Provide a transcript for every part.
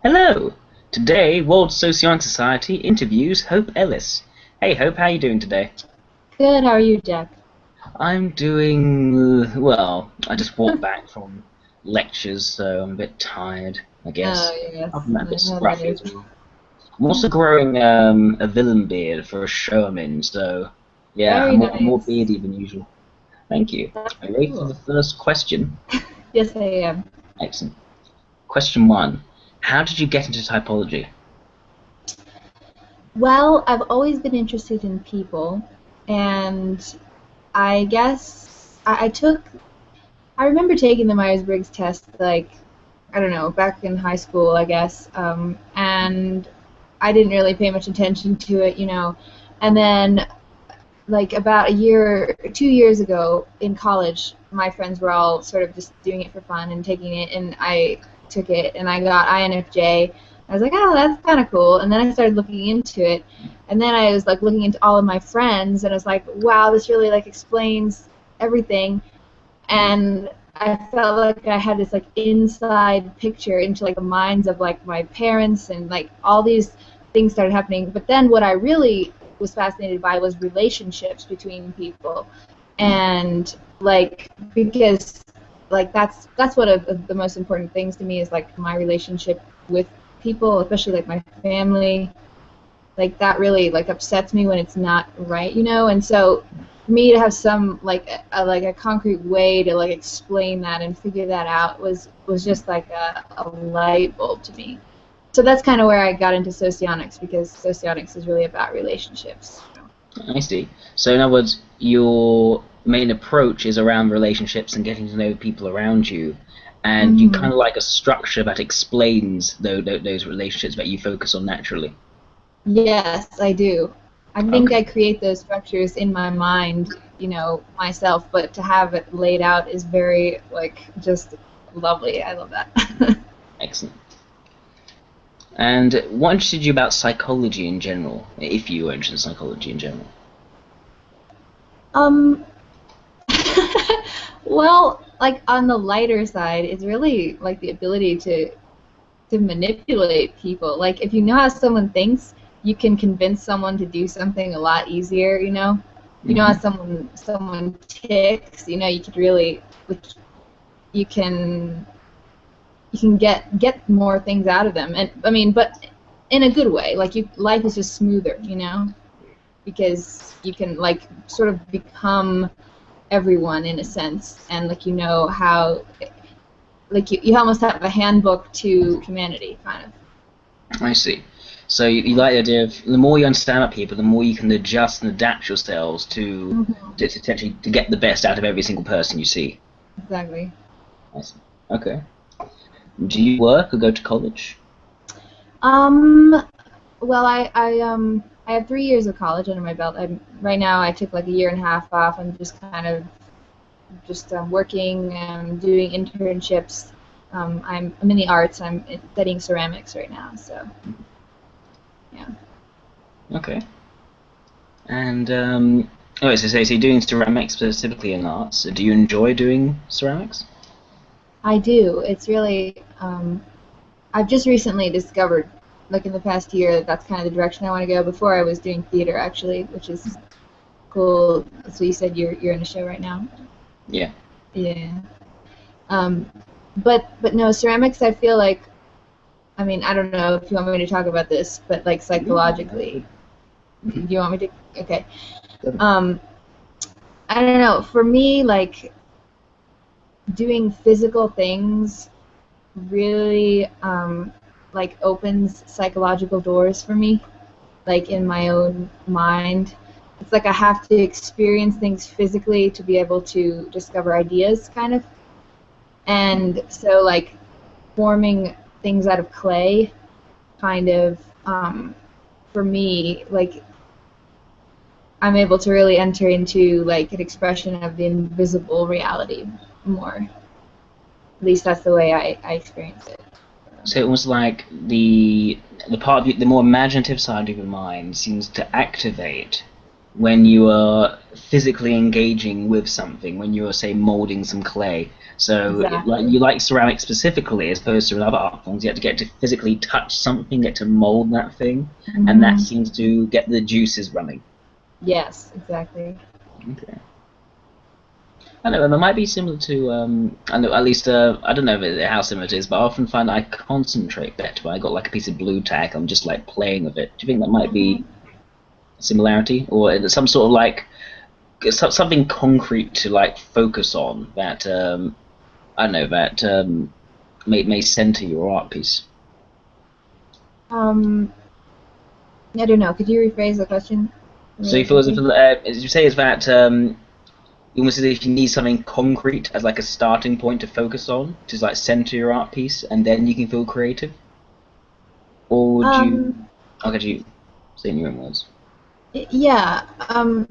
Hello! Today, World Socionic Society interviews Hope Ellis. Hey Hope, how are you doing today? Good, how are you, Jack? I'm doing well. I just walked back from lectures, so I'm a bit tired, I Oh, guess. Other yes, than that, a I bit know that scruffy is. as well. I'm also growing a villain beard for a show I'm in, so yeah, Very I'm more nice. beardy than usual. Thank you. That's Are you ready for cool. the first question? Yes, I am. Excellent. Question one. How did you get into typology? Well, I've always been interested in people, and I guess I remember taking the Myers-Briggs test, like, I don't know, back in high school, I guess, and I didn't really pay much attention to it. And then like about a year, 2 years ago in college, my friends were all sort of just doing it for fun and taking it, and I took it, and I got INFJ. I was like, oh, that's kind of cool. And then I started looking into it, and then I was like looking into all of my friends, and I was like, wow, this really like explains everything. And I felt like I had this like inside picture into like the minds of like my parents, and like all these things started happening. But then what I really was fascinated by was relationships between people, and like because like that's one of the most important things to me is like my relationship with people, especially like my family. Like that really like upsets me when it's not right. And so for me to have some like a concrete way to like explain that and figure that out was just like a light bulb to me. So that's kind of where I got into socionics, because socionics is really about relationships. I see. So in other words, your main approach is around relationships and getting to know people around you, and you Mm-hmm. kind of like a structure that explains those relationships that you focus on naturally. Yes, I do. I think I Okay, create those structures in my mind, myself, but to have it laid out is very, like, just lovely. I love that. excellent. And what interested you about psychology in general, if you were interested in psychology in general? um, well, like on the lighter side, it's really like the ability to manipulate people. Like if you know how someone thinks, you can convince someone to do something a lot easier. If you know how Hmm. someone ticks, you could really like you can you can get more things out of them. And I mean, but in a good way. Like life is just smoother, because you can like sort of become everyone in a sense, and like how like you almost have a handbook to humanity, kind of. I see. So you like the idea of the more you understand about people, the more you can adjust and adapt yourselves Hmm. to essentially to get the best out of every single person you see. Exactly. I see. Okay. Do you work or go to college? Um. Well, I have 3 years of college under my belt. Right now I took like a year and a half off. I'm just kind of just working and doing internships. I'm in the arts. I'm studying ceramics right now. So yeah. Okay. And oh, so you're doing ceramics specifically in arts. Do you enjoy doing ceramics? I do. It's really I've just recently discovered, like in the past year, that that's kind of the direction I want to go. Before I was doing theater actually, which is cool. So you said you're in a show right now. Yeah. Yeah. Um, but no, ceramics. I feel like, I mean, I don't know if you want me to talk about this, but like Yeah. That's psychologically, good. do you want me to? Okay. Definitely. Um, I don't know. For me, like doing physical things really like opens psychological doors for me, like in my own mind. It's like I have to experience things physically to be able to discover ideas, kind of. And so, like, forming things out of clay, kind of, for me, like, I'm able to really enter into, like, an expression of the invisible reality more. At least that's the way I experience it. So it was like the part of the more imaginative side of your mind seems to activate when you are physically engaging with something, when you are, say, molding some clay. So, like Exactly. you like ceramics specifically, as opposed to other art forms, you have to get to physically touch something, get to mold that thing, and that Hmm. seems to get the juices running. Yes, exactly. Okay. I know, and it might be similar to, I know, at least, I don't know if how similar it is, but I often find I concentrate better when I got like a piece of blue tack. I'm just like playing with it. Do you think that might be Hmm. a similarity, or is it some sort of like something concrete to like focus on that I don't know that may center your art piece? Um, I don't know. Could you rephrase the question So you really feel as if, quickly? as you say, is that almost as if you need something concrete as like a starting point to focus on, to like center your art piece, and then you can feel creative? Or would Um, you? How could you say in your own words? yeah.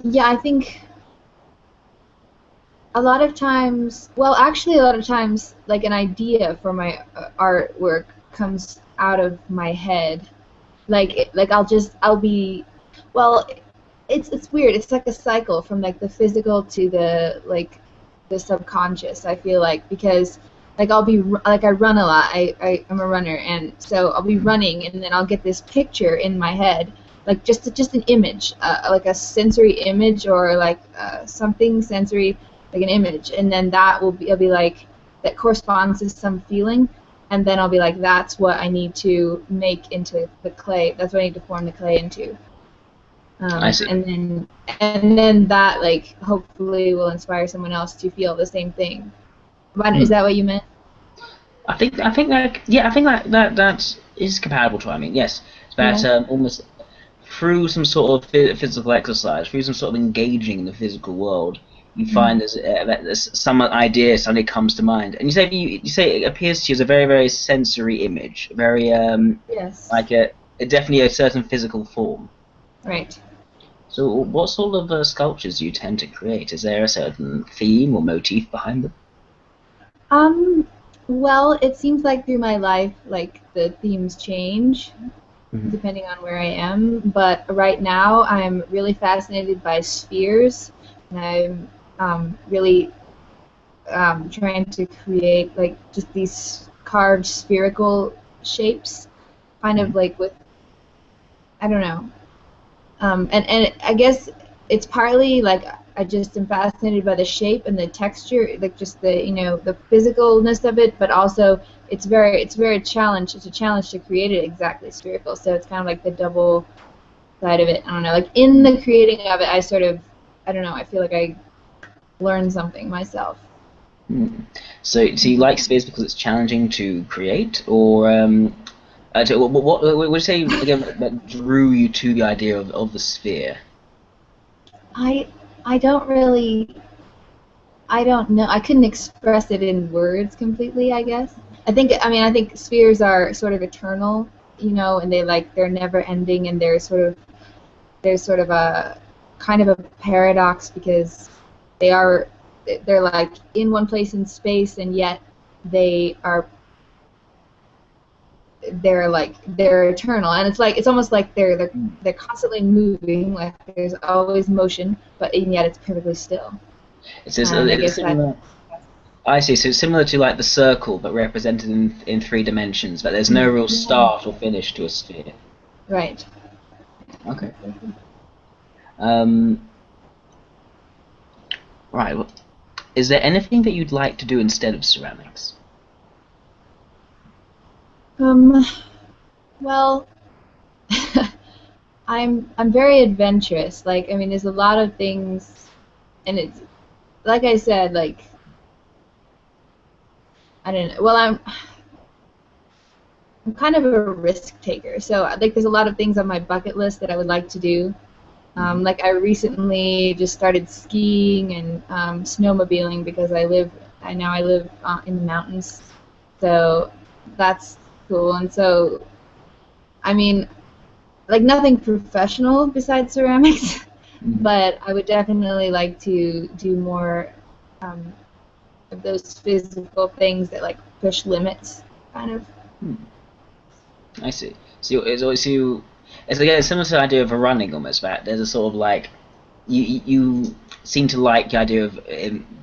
Yeah, I think a lot of times, well, actually, a lot of times, like an idea for my artwork comes out of my head. Like I'll be, well, it's weird. It's like a cycle from like the physical to the subconscious. I feel like because like like I run a lot. I'm a runner, and so I'll be Mm. running, and then I'll get this picture in my head, like just an image, like a sensory image or like something sensory, like an image, and then I'll be like that corresponds to some feeling, and then I'll be like, that's what I need to make into the clay. That's what I need to form the clay into. I see. And then that like hopefully will inspire someone else to feel the same thing. But is Hmm. that what you meant? I think that yeah, I think that is comparable to what I mean. Yes, that Yeah. almost through some sort of physical exercise, through some sort of engaging in the physical world, you Mm. find that there's some idea suddenly comes to mind, and you say it appears to you as a very very sensory image, very Yes. like definitely a certain physical form. Right. So, what sort of sculptures do you tend to create? Is there a certain theme or motif behind them? Um. Well, it seems like through my life, like the themes change Mhm. depending on where I am. But right now, I'm really fascinated by spheres, and I'm really trying to create like just these carved spherical shapes, kind of Mhm. like with I don't know. And I guess it's partly like I just am fascinated by the shape and the texture, like just the the physicalness of it, but also it's very challenge. It's a challenge to create it exactly spherical. So it's kind of like the double side of it. I don't know. Like in the creating of it, I don't know. I feel like I learned something myself. Hmm. So you like space because it's challenging to create, or what would you say again that drew you to the idea of the sphere? I I don't really I don't know. I couldn't express it in words completely, I guess. I think spheres are sort of eternal, and they're never ending and there's sort of a kind of a paradox because they are they're like in one place in space and yet they are they're eternal and it's almost like Hmm. they're constantly moving, like there's always motion, but and yet it's perfectly still. And I It's guess that similar. I see. So it's similar to like the circle, but represented in three dimensions. But there's no real yeah, start or finish to a sphere. right. Okay. Um. Right. Well, is there anything that you'd like to do instead of ceramics? Um, well, I'm very adventurous. Like, I mean, there's a lot of things, and it's like I said, like I don't know. Well, I'm kind of a risk taker. So, like, there's a lot of things on my bucket list that I would like to do. Hmm. Like, I recently just started skiing and snowmobiling because I live in the mountains. So that's cool. And so, I mean, like nothing professional besides ceramics, Hmm. but I would definitely like to do more um, of those physical things that like push limits, kind of. Hmm. I see. So it's always you. It's again similar to the idea of a running almost. That there's a sort of like you seem to like the idea of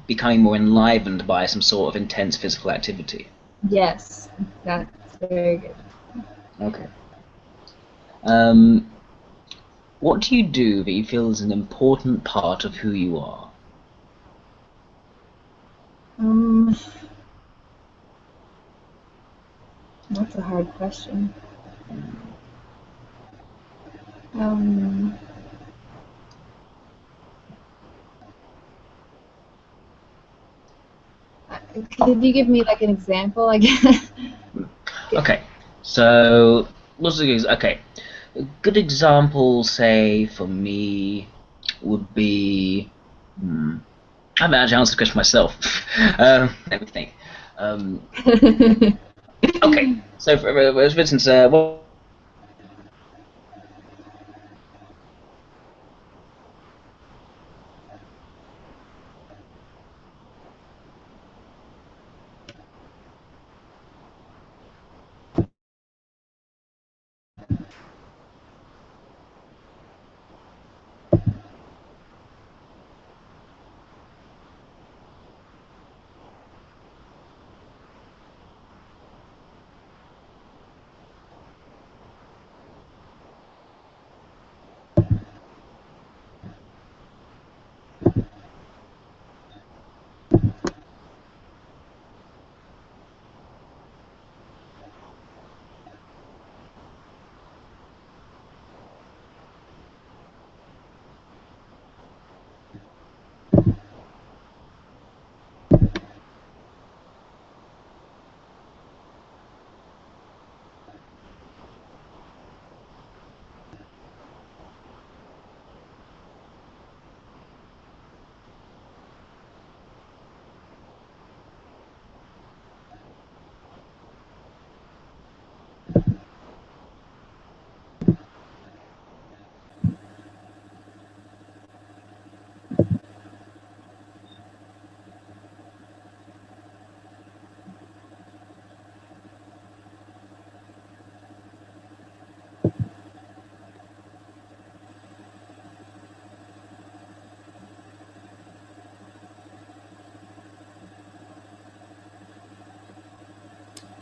becoming more enlivened by some sort of intense physical activity. Yes, that's very good. Okay. Um, what do you do that you feel is an important part of who you are? Um, that's a hard question. Um, could you give me like an example? I guess. Okay, so okay. A good example, say for me, would be. I haven't actually answered the question myself. Let me think. Um, okay, so for instance,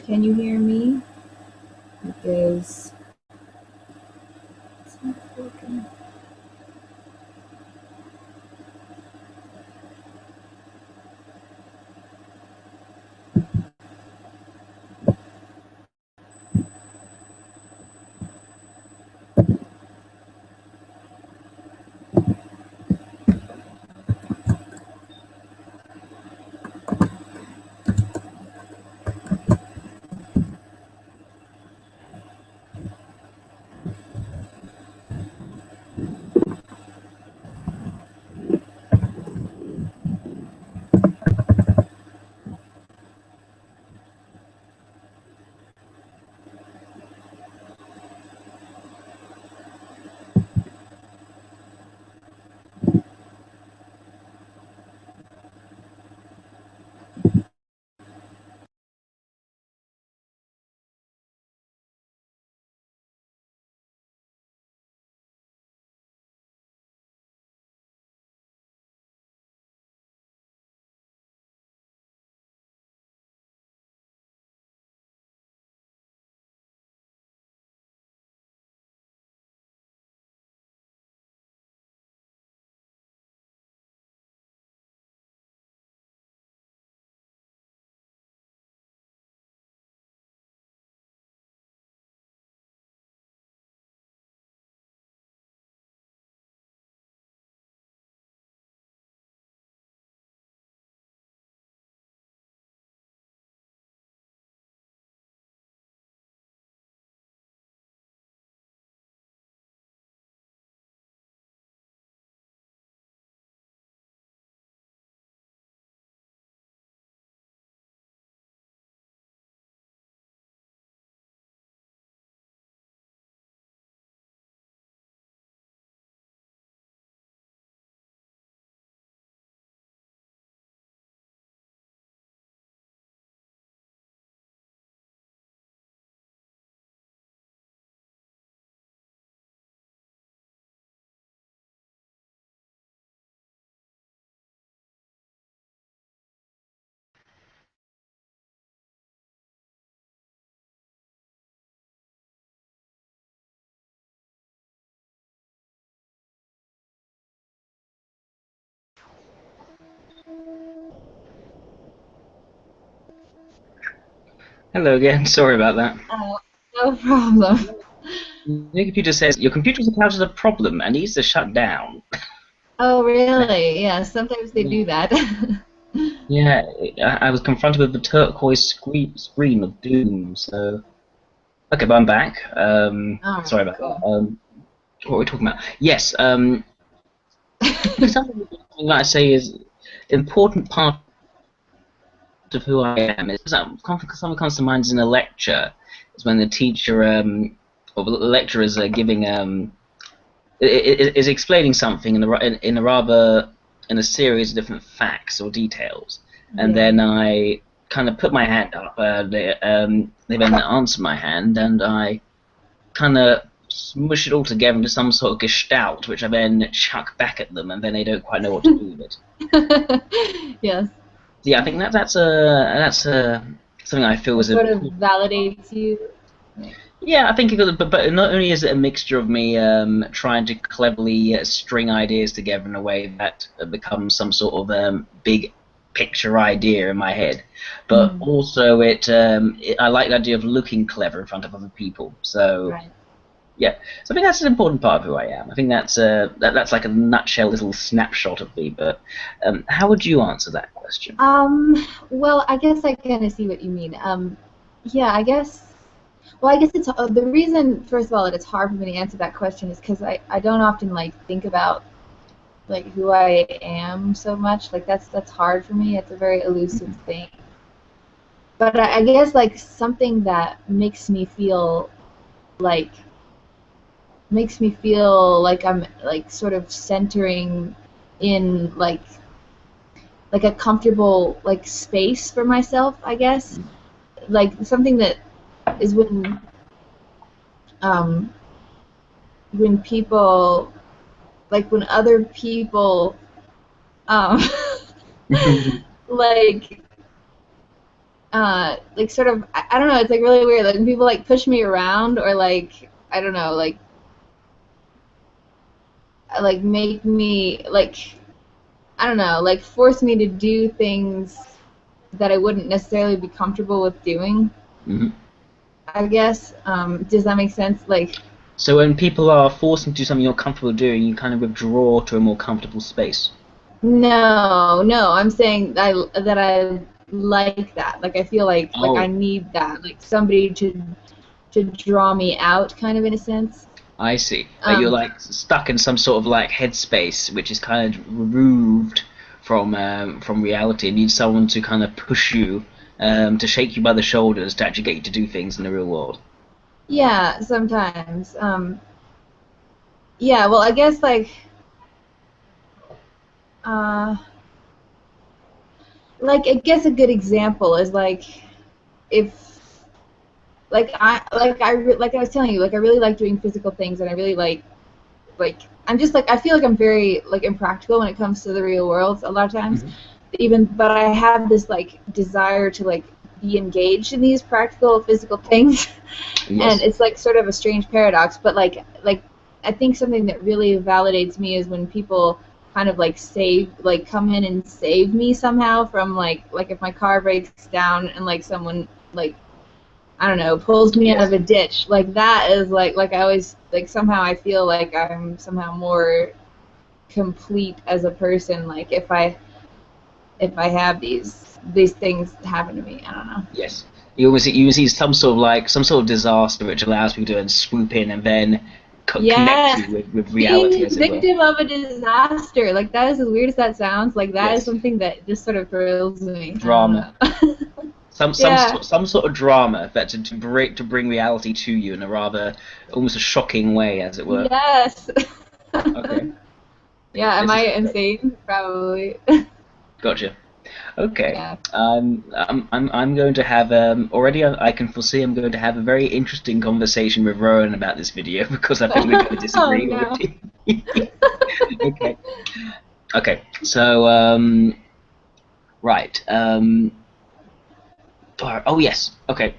Can you hear me? Because it's not working. Hello again. Sorry about that. Oh, no problem. Your computer says your computer's encountered a problem and needs to shut down. Oh, really? Yeah, sometimes they do Yeah. that. Yeah, I was confronted with the turquoise screen of doom. So, okay, but I'm back. All Sorry right, about that. cool. What were we talking about? Yes. Something that I say is important part of who I am is that something comes to mind is in a lecture. Is when the teacher or the lecturer is giving is explaining something in a rather in a series of different facts or details, and Yeah. then I kind of put my hand up. They then answer my hand, and I kind of smush it all together into some sort of gestalt, which I then chuck back at them, and then they don't quite know what to do with it. Yes. So yeah, I think that's something I feel It is sort of important. validates you. Like, Yeah, I think but not only is it a mixture of me trying to cleverly string ideas together in a way that becomes some sort of big picture idea in my head, but mm, also I like the idea of looking clever in front of other people. So right. yeah, so I think that's an important part of who I am. I think that's like a nutshell little snapshot of me. But how would you answer that question? Um, well, I guess I kind of see what you mean. Yeah, I guess. Well, I guess it's the reason. First of all, that it's hard for me to answer that question is because I don't often like think about like who I am so much. Like that's hard for me. It's a very elusive thing. But I guess like something that like makes me feel like I'm like sort of centering in like a comfortable like space for myself, I guess. Like something that is um when people like when other people um like like sort of I don't know, it's like really weird. Like when people like push me around or like I don't know, like make me like I don't know, like force me to do things that I wouldn't necessarily be comfortable with doing. Mhm. I guess. Does that make sense? Like, So when people are forcing you to do something you're comfortable doing, you kind of withdraw to a more comfortable space. no, no. I'm saying I like that. Like, I feel like I Oh, need that. Like somebody to draw me out, kind of in a sense. I see. Like you're Um, like stuck in some sort of like headspace, which is kind of removed from reality, and need someone to kind of push you, to shake you by the shoulders to actually get you to do things in the real world. yeah, sometimes. Yeah. Well, I guess uh, like I guess a good example is like if like I was telling you, like I really like doing physical things, and I really like I'm just like I feel like I'm very like impractical when it comes to the real world a lot of times. Hmm. Even but I have this like desire to like be engaged in these practical physical things, and Yes. it's like sort of a strange paradox. But like I think something that really validates me is when people kind of like come in and save me somehow from like if my car breaks down and like someone like I don't know, pulls me out of Yes. a ditch. Like that is like I always like somehow I feel like I'm somehow more complete as a person. Like if I have these things happen to me. I don't know. Yes. You see some sort of disaster which allows people to then swoop in and then connect Yes, you with reality, being as it were. victim of a disaster. Like that is as weird as that sounds. Like that is Yes. something that just sort of thrills me. I don't Drama. know. Yeah. Some sort of drama that to bring reality to you in a rather almost a shocking way, as it were. Yes. Okay, Yeah. Am this I is insane? Probably. gotcha. Okay, Yeah. I'm going to have already I can foresee I'm going to have a very interesting conversation with Rowan about this video because I think we're going to Oh disagree no. already. Okay, okay. So right. Oh yes. Okay.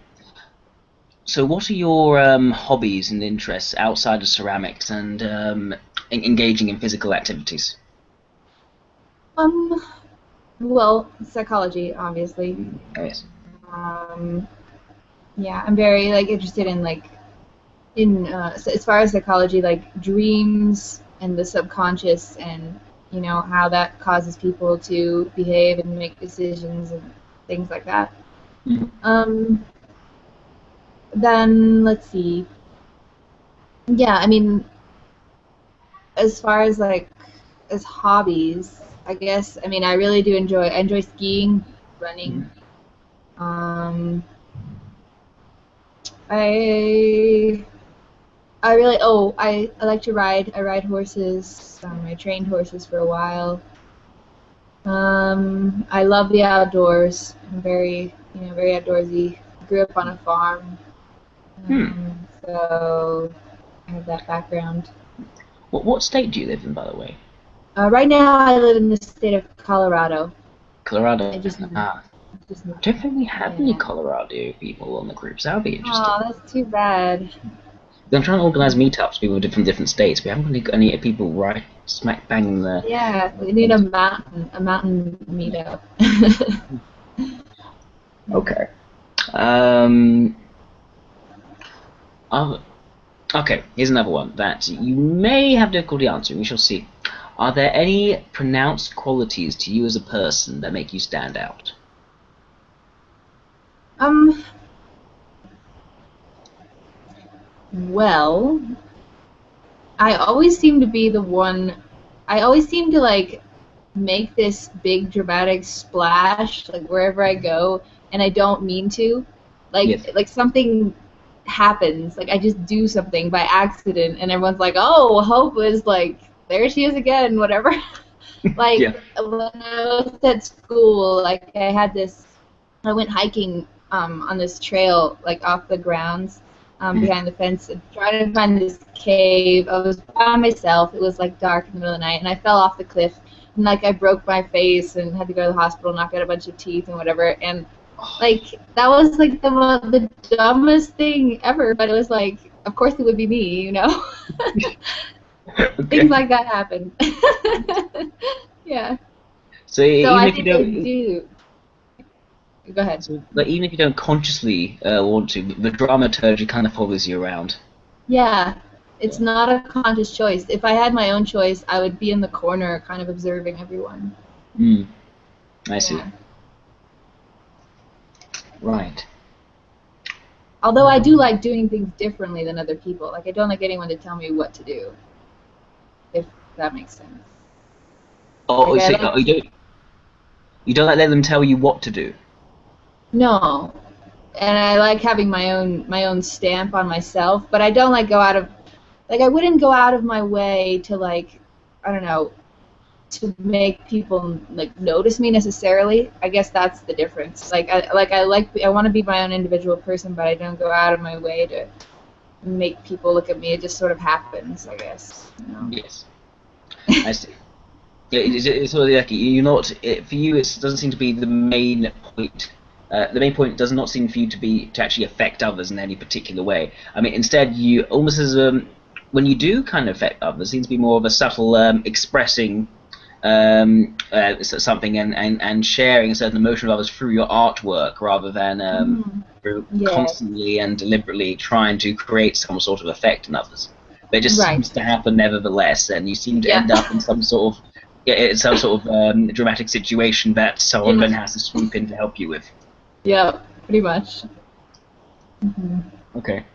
So, what are your hobbies and interests outside of ceramics and engaging in physical activities? Um. Well, psychology, obviously. Oh, yes. Um. Yeah, I'm very like interested in like as far as psychology, like dreams and the subconscious, and how that causes people to behave and make decisions and things like that. Mm. Um, then let's see. Yeah, I mean, as far as like as hobbies, I guess. I mean, I really do enjoy skiing, running. Mm. Um, I I really I like to ride. I ride horses. I trained horses for a while. I love the outdoors. I'm very very outdoorsy. Grew up on a farm, Hmm. so I have that background. What state do you live in, by the way? Right now, I live in the state of Colorado. I Colorado. just moved. Ah, Just I moved. don't think we have any Yeah. Colorado people on the group, so that would be interesting. Oh, that's too bad. I'm trying to organise meetups, people from different states. We haven't really got any people right smack bang in the. Yeah, we need a mountain meetup. Okay. Um. uh, okay. Here's another one that you may have difficulty answering. We shall see. Are there any pronounced qualities to you as a person that make you stand out? um, well, I always seem to be the one. I always seem to like make this big dramatic splash like wherever I go, and I don't mean to. Yes. Like something happens, like I just do something by accident, and everyone's like, "Oh, Hope was like there she is again," whatever. Yeah. Like when I was at school, like I went hiking on this trail like off the grounds Mm. behind the fence and trying to find this cave. I was by myself. It was like dark in the middle of the night, and I fell off the cliff and like I broke my face and had to go to the hospital, knock out a bunch of teeth and whatever. And like that was like the dumbest thing ever, but it was like, of course it would be me. Things Okay. like that happen. Yeah. So So even I if you think I don't, do. Go ahead. so like even if you don't consciously want to, the dramaturgy kind of follows you around. Yeah. Yeah. It's not a conscious choice. If I had my own choice, I would be in the corner kind of observing everyone. Mm, I see. Yeah. Right. Although I do like doing things differently than other people. Like I don't like anyone to tell me what to do, if that makes sense. Like Oh, I so like you to don't like let them tell you what to do. no. And I like having my own stamp on myself, but I don't like go out of like I wouldn't go out of my way to like I don't know to make people like notice me necessarily. I guess that's the difference. I want to be my own individual person, but I don't go out of my way to make people look at me. It just sort of happens, I guess. Yes, I see. Yeah, it's sort of like you're not. For you, it doesn't seem to be the main point. The main point does not seem for you to be to actually affect others in any particular way. I mean, instead, you almost as when you do kind of affect others, it seems to be more of a subtle expressing something and sharing a certain emotion of others through your artwork rather than Mm. through Yeah. constantly and deliberately trying to create some sort of effect in others. But it just seems Right. to happen nevertheless, and you seem to Yeah. end up in some sort of yeah, it's some sort of dramatic situation that someone Yeah. then has to swoop in to help you with. Yeah. Pretty much. Hmm. Okay.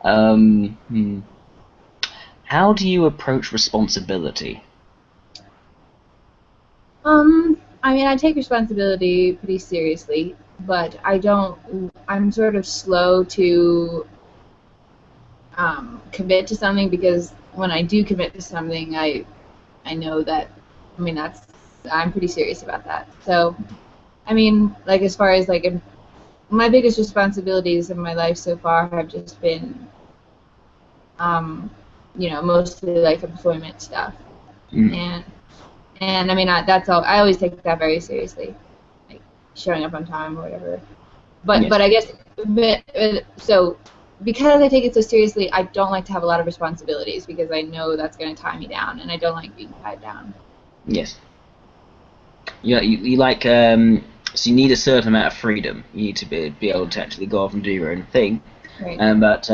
Hmm. How do you approach responsibility? I mean, I take responsibility pretty seriously, but I don't. I'm sort of slow to commit to something because when I do commit to something, I know that. I mean, I'm pretty serious about that. So, I mean, like as far as like my biggest responsibilities in my life so far have just been, um, mostly like employment stuff, Mm. and I mean that's all. I always take that very seriously, like showing up on time or whatever. But Yes. I guess so because I take it so seriously, I don't like to have a lot of responsibilities because I know that's going to tie me down, and I don't like being tied down. Yes. Yeah. You like So you need a certain amount of freedom. You need to be able to actually go off and do your own thing. Right. But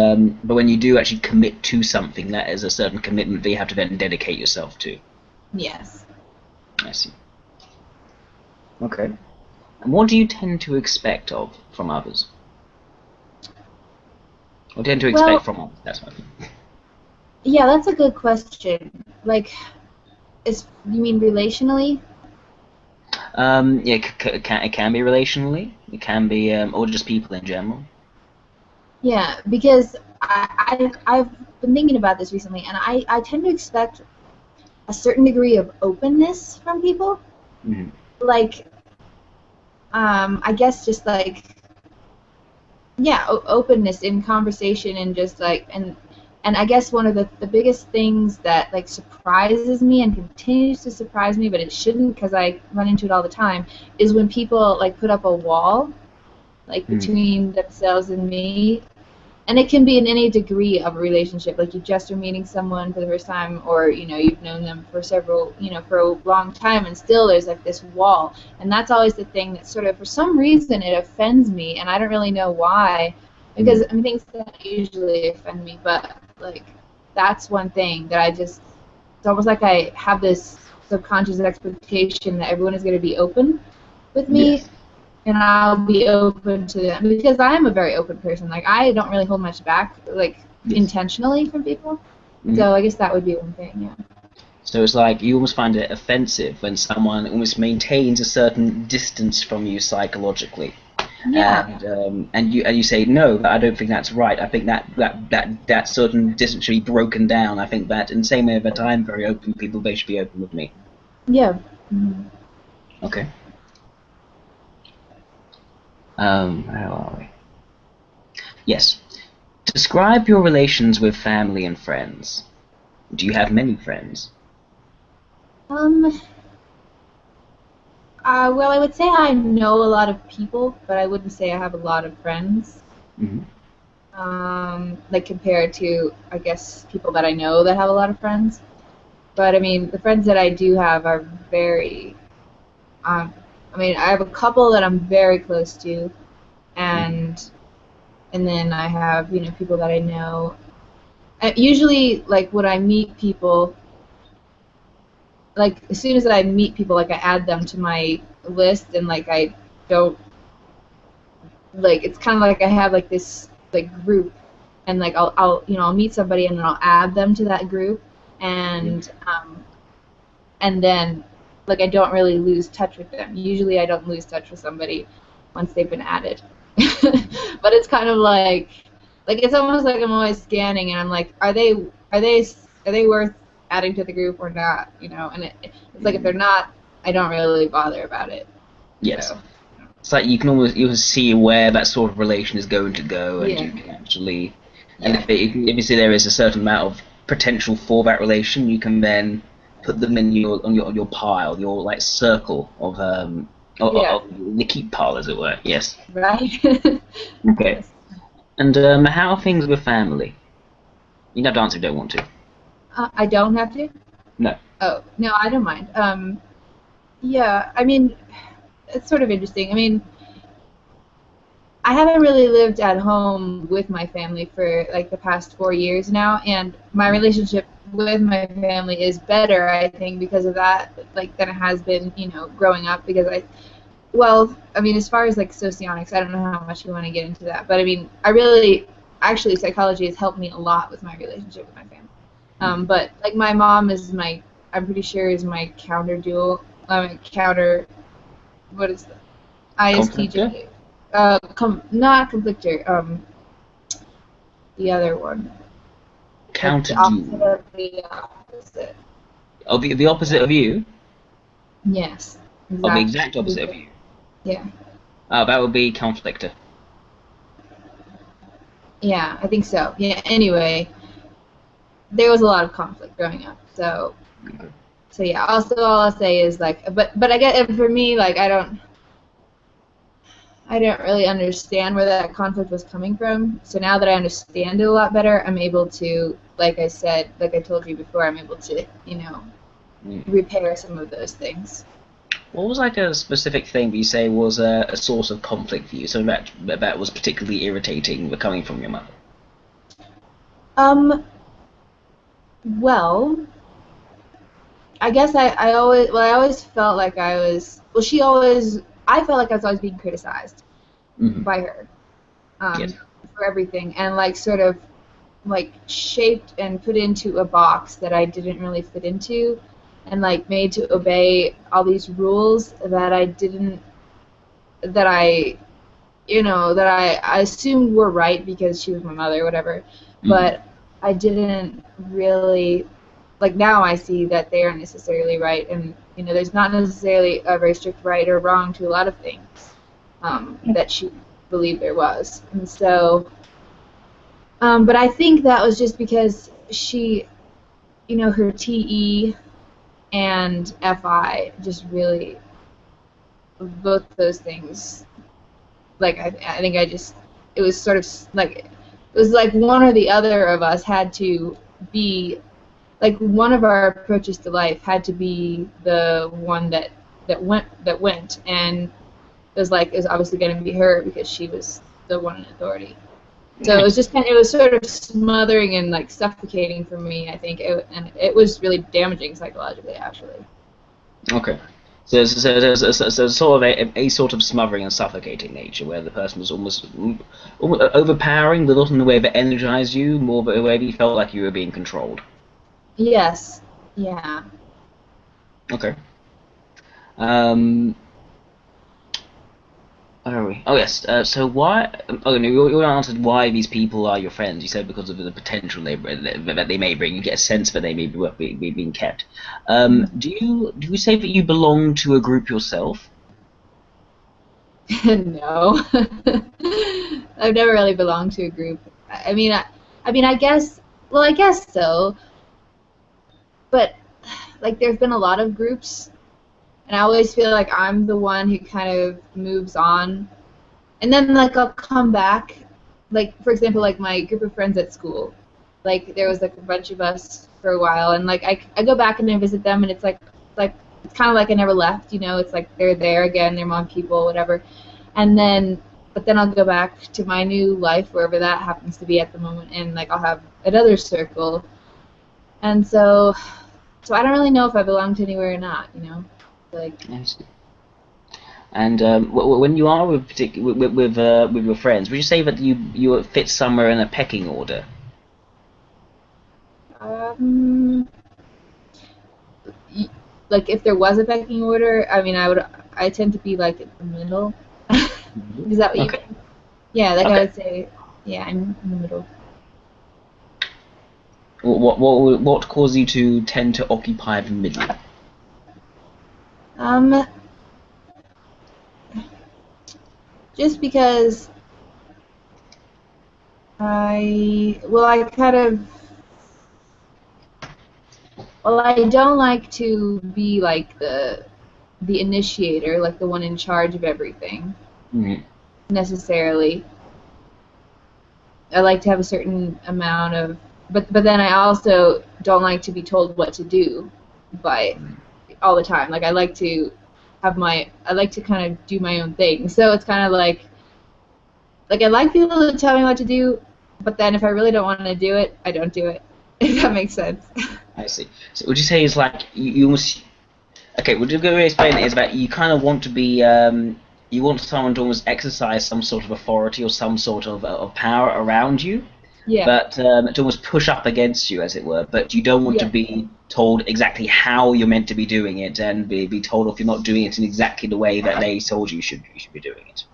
when you do actually commit to something, that is a certain commitment that you have to then dedicate yourself to. Yes. I see. Okay. And what do you tend to expect from others? Or tend to expect Well, from others? That's my thing. yeah, that's a good question. Like, you mean relationally? Yeah, it can be relationally. It can be, or just people in general. Yeah, because I've been thinking about this recently, and I tend to expect a certain degree of openness from people. Mhm. Like, I guess just like, yeah, openness in conversation and just like, and I guess one of the biggest things that like surprises me and continues to surprise me, but it shouldn't because I run into it all the time, is when people like put up a wall like Mhm. between themselves and me. And it can be in any degree of a relationship, like you just are meeting someone for the first time, or you've known them for for a long time, and still there's like this wall. And that's always the thing that sort of, for some reason, it offends me, and I don't really know why, because Mhm. I mean things don't usually offend me, but like that's one thing that it's almost like I have this subconscious expectation that everyone is going to be open with me, Yes. and I'll be open to them because I am a very open person. Like I don't really hold much back, like Yes. intentionally from people. Mhm. So I guess that would be one thing. Yeah. So it's like you almost find it offensive when someone almost maintains a certain distance from you psychologically, Yeah. and you say no, I don't think that's right. I think that certain distance should be broken down. I think that in the same way that I'm very open with people, they should be open with me. Yeah. Mhm. Okay. How are we? Yes. Describe your relations with family and friends. Do you have many friends? Um. Well, I would say I know a lot of people, but I wouldn't say I have a lot of friends. Hmm. Like compared to, I guess, people that I know that have a lot of friends. But I mean, the friends that I do have are very. Um, I mean, I have a couple that I'm very close to, Hmm. and then I have people that I know. Usually, like when I meet people, like as soon as I meet people, like I add them to my list, and like I don't like it's kind of like I have like this like group, and like I'll meet somebody and then I'll add them to that group, Yeah. and then like I don't really lose touch with them. Usually, I don't lose touch with somebody once they've been added, but it's kind of like it's almost like I'm always scanning, and I'm like, are they worth adding to the group or not? And it's like if they're Mm. not, I don't really bother about it. Yes. So It's like you can see where that sort of relation is going to go, and yeah, you can actually, and yeah, if you see there is a certain amount of potential for that relation, you can then put them in your pile, your like circle yeah, of the keep pile, as it were. Yes. right. Okay. Yes. And how are things with family? You don't have to answer if you don't want to. I don't have to. No. Oh no, I don't mind. Yeah, I mean, it's sort of interesting. I mean, I haven't really lived at home with my family for like the past 4 years now, and my Mm. relationship with my family is better, I think, because of that, like than it has been, growing up. Because well, I mean, as far as like socionics, I don't know how much you want to get into that, but I mean, actually, psychology has helped me a lot with my relationship with my family. Mm. But like my mom is I'm pretty sure is my counter dual, counter, what is the Conflictor? ISTJ? Not conflictor. The other one, like the Counter opposite duel. of the opposite. Oh, the opposite of you? Yes, Or the exact exactly. opposite of you? Yeah, Oh, that would be conflictor. yeah, I think so. Yeah. Anyway, there was a lot of conflict growing up, so yeah. Also, all I'll say is like, but I get, for me, like I don't really understand where that conflict was coming from. So now that I understand it a lot better, I'm able to, like I said, like I told you before, I'm able to, Mm. repair some of those things. What was like a specific thing that you say was a source of conflict for you? Something that was particularly irritating coming from your mother? Um, well, I guess I always felt like I was, well, I felt like I was always being criticized Hmm. by her, Yes. um, for everything, and like sort of like shaped and put into a box that I didn't really fit into, and like made to obey all these rules that I didn't, that I, I assumed were right because she was my mother or whatever, Hmm. but I didn't really, like, now I see that they aren't necessarily right, and there's not necessarily a very strict right or wrong to a lot of things, that she believed there was, and so, but I think that was just because she, her TE and FI just really, both those things, like I think I just, it was sort of like, it was like one or the other of us had to be, like, one of our approaches to life had to be the one that went, and it was obviously going to be her because she was the one in authority. So it was Nice. just it was sort of smothering and like suffocating for me, I think, and it was really damaging psychologically, actually. Okay. So there's sort of a sort of smothering and suffocating nature where the person was almost overpowering, but not in the way that energized you, more but a way that you felt like you were being controlled. Yes. Yeah. Okay. Um, where are we? Oh yes. So why? Oh no, you answered why these people are your friends. You said because of the potential that they may bring. You get a sense that they may be worth being kept. Do you say that you belong to a group yourself? No. I've never really belonged to a group. I mean, I guess. Well, I guess so. But like, there's been a lot of groups, and I always feel like I'm the one who kind of moves on, and then like I'll come back. Like, for example, like my group of friends at school. Like, there was like a bunch of us for a while, and like I go back and I visit them, and it's like it's kind of like I never left. It's like they're there again. They're my people, whatever. And then, but then I'll go back to my new life, wherever that happens to be at the moment, and like I'll have another circle. And so I don't really know if I belong to anywhere or not. Like, Yes. And when you are with your friends, would you say that you fit somewhere in a pecking order? um, like, if there was a pecking order, I mean, I tend to be like in the middle. Mhm. Is that what you Okay. mean? Yeah, like I Okay. would say, yeah, I'm in the middle. What causes you to tend to occupy the middle? Um, just because I kind of, well, I don't like to be like the initiator, like the one in charge of everything Mhm. necessarily. I like to have a certain amount of, but then I also don't like to be told what to do by all the time. Like, I like to kind of do my own thing. So it's kind of like I like people to tell me what to do, but then if I really don't want to do it, I don't do it. If that makes sense. I see. So would you say it's like you almost okay? Would you go explain it is that you kind of want to be you want someone to almost exercise some sort of authority or some sort of power around you, Yeah. but to almost push up against you, as it were. But you don't want to Yeah. be told exactly how you're meant to be doing it, and be told if you're not doing it in exactly the way that they told you should be doing it.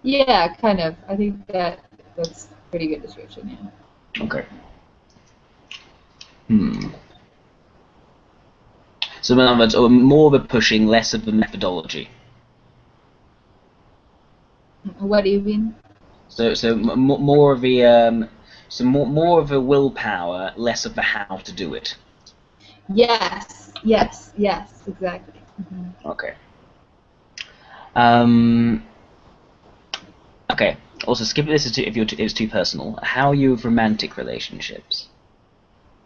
Yeah, kind of. I think that's a pretty good description. Yeah. Okay. Hmm. So in other words, more of a pushing, less of a methodology. What do you mean? More of the more of a willpower, less of the how to do it. Yes. Yes. Yes. Exactly. Hmm. Okay. Um. Okay. Also, skip this if it's too personal. How are you with romantic relationships?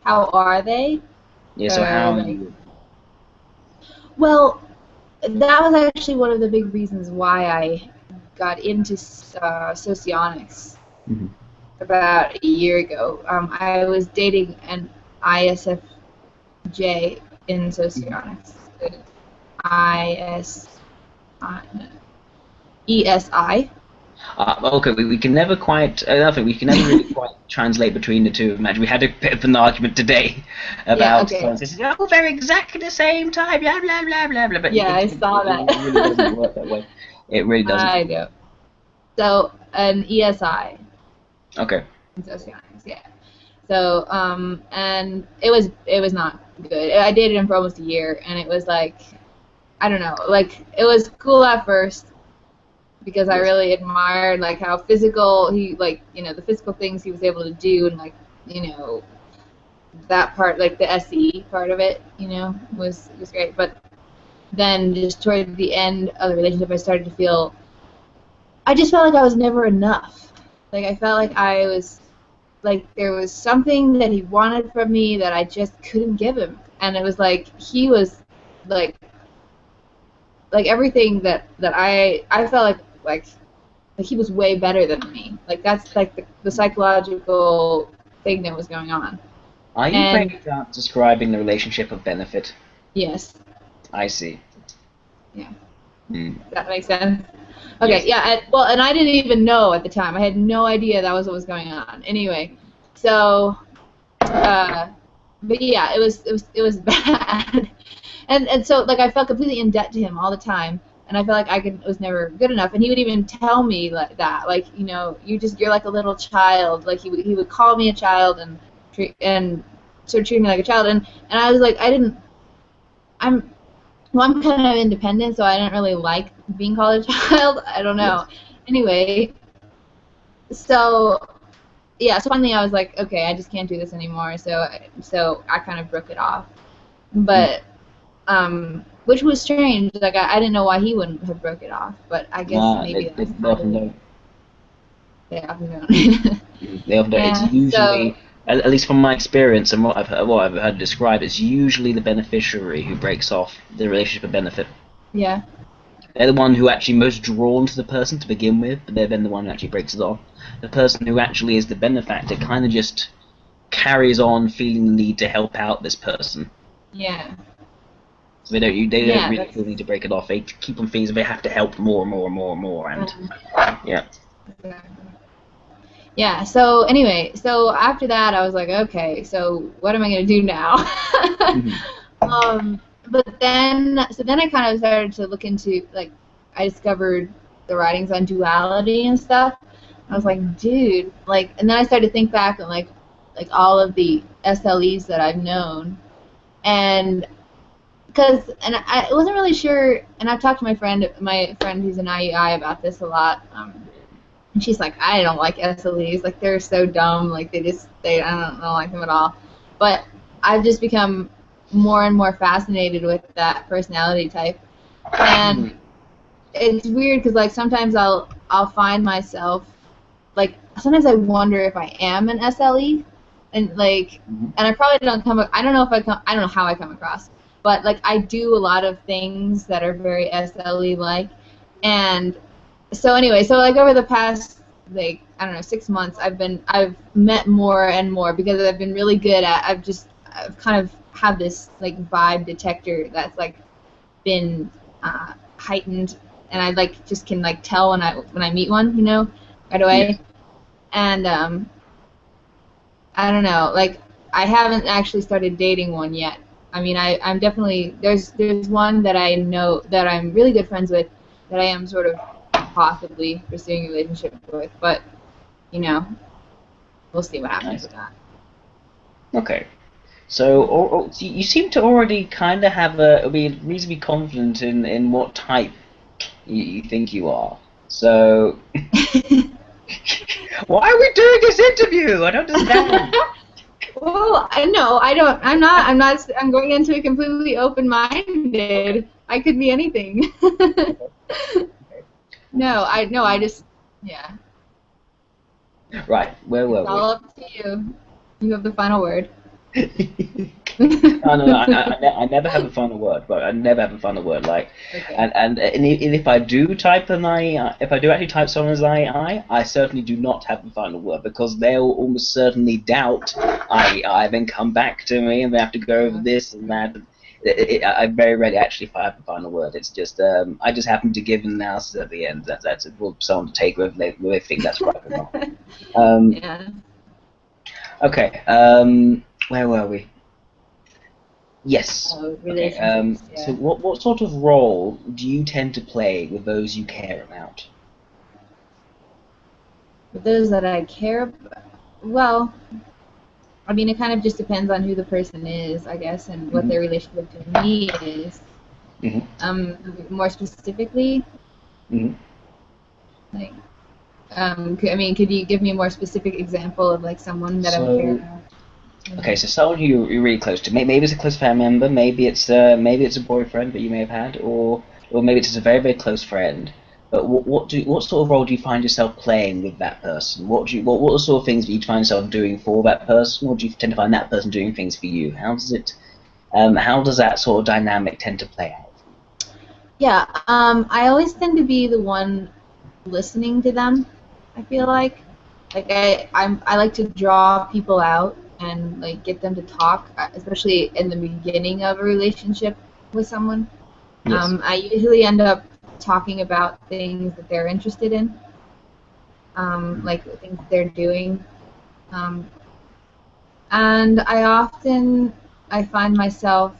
How are they? Yeah. So how are Like, you? well, that was actually one of the big reasons why I got into socionics Hmm. about a year ago. I was dating an ISFJ in socionics. IS, ESI. Okay, we can never quite. I think we can never really quite translate between the two. Imagine we had a bit of an argument today Yeah, about okay. science. Oh, they're exactly the same time. Blah blah blah blah blah. But Yeah, I saw it that. really doesn't work that way. It really doesn't. I know. So, an ESI Okay. in socionics, yeah. So, and it was not good. I dated him for almost a year, and it was like, I don't know, like it was cool at first because I Yes. really admired like how physical he, like, the physical things he was able to do, and like, that part, like the SE part of it, was great. But then just toward the end of the relationship, I just felt like I was never enough. Like I felt like I was like there was something that he wanted from me that I just couldn't give him, and it was like he was like everything that I felt like he was way better than me. Like that's like the psychological thing that was going on. Are you And great at describing the relationship of benefit? yes, I see. yeah, Mm. that makes sense. Okay, Yes. yeah. Well, and I didn't even know at the time. I had no idea that was what was going on. Anyway, so uh, but yeah, it was bad. And so like I felt completely in debt to him all the time, and I felt like was never good enough. And he would even tell me like that, like, you're like a little child. Like he would call me a child and sort of treat me like a child. And I was like, I'm well, I'm kind of independent, so I didn't really like being called a child. I don't know. Yes. Anyway, so yeah, so finally I was like, okay, I just can't do this anymore. So I kind of broke it off. Mm. But which was strange. Like I didn't know why he wouldn't have broke it off, but I guess maybe that's They kind often of don't. yeah. They often don't. It's Yeah. So usually, at least from my experience and what I've heard described, it's usually the beneficiary who breaks off the relationship of benefit. yeah, They're the one who actually most drawn to the person to begin with, but they're then the one who actually breaks it off. The person who actually is the benefactor kind of just carries on feeling the need to help out this person. yeah, So they don't yeah. really feel the need to break it off. They keep on feeling they have to help more and more and more and more. And Um, yeah. yeah. So anyway, so after that, I was like, okay, so what am I gonna do now? Mhm. But then I kind of started to look into, like, I discovered the writings on duality and stuff. I was like, dude, like, and then I started to think back on like all of the SLEs that I've known, and I wasn't really sure, and I've talked to my friend who's an IEI about this a lot. And she's like, I don't like SLEs, like they're so dumb, like I don't like them at all. But I've just become more and more fascinated with that personality type, and Mhm. it's weird because like sometimes I'll find myself, like, sometimes I wonder if I am an SLE, and like, Mhm. and I probably don't come. I don't know if I don't know how I come across, but like I do a lot of things that are very SLE like, and so anyway, so like over the past, like, I don't know, 6 months, I've met more and more because I've been really good at I've kind of have this like vibe detector that's like been heightened, and I like just can like tell when I meet one, right Yes. away. And I don't know, like I haven't actually started dating one yet. I mean, I'm definitely there's one that I know that I'm really good friends with that I am sort of possibly pursuing a relationship with, but you know, we'll see what happens Nice. with that. Okay. So, so you seem to already kind of have be reasonably confident in what type you think you are. So, why are we doing this interview? I don't understand. Well, I know I don't. I'm not. I'm not. I'm going into it completely Okay. open-minded. I could be anything. Okay. Okay. We'll No, I proceed. no. I just, yeah. Right. Where It's were all we? up to you. You have the final word. No, no, no. I never have a final word, but I never have a final word. Like, Okay. and if I do type an IEI, if I do actually type someone's I certainly do not have a final word because they'll almost certainly doubt IEI, then come back to me and they have to go over this and that. I very rarely actually have a final word. It's just I just happen to give an analysis at the end. That's it for someone to take whether they think that's right or not. Um, Yeah. okay. Where were we? Yes. Okay. Relationships. So Yeah. what sort of role do you tend to play with those you care about? But those that I care about, well, I mean, it kind of just depends on who the person is, I guess, and what Hmm. their relationship to me is. Hmm. More specifically, Hmm. like, I mean, could you give me a more specific example of like someone that I would care So about? okay, so someone who you're really close to. Maybe it's a close family member. Maybe it's a boyfriend that you may have had, or maybe it's just a very very close friend. But what sort of role do you find yourself playing with that person? What are the sort of things that you find yourself doing for that person, or do you tend to find that person doing things for you? How does that sort of dynamic tend to play out for you? Yeah, I always tend to be the one listening to them. I feel like I like to draw people out and like get them to talk, especially in the beginning of a relationship with someone. Yes. I usually end up talking about things that they're interested in, like things that they're doing, um, and I find myself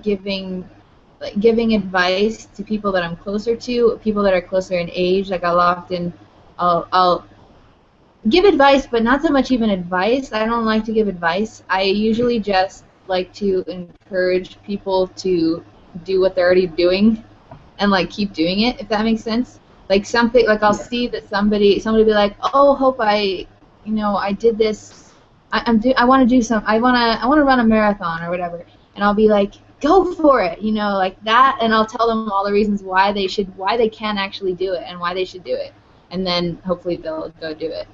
giving giving advice to people that I'm closer to, people that are closer in age. Like I'll give advice, but not so much even advice. I don't like to give advice. I usually just like to encourage people to do what they're already doing and like keep doing it, if that makes sense. Like something like I'll Yeah. see that somebody be like, oh, hope I did this. I want to do some. I want to run a marathon or whatever, and I'll be like, go for it, like that, and I'll tell them all the reasons why they can actually do it, and why they should do it, and then hopefully they'll go do it.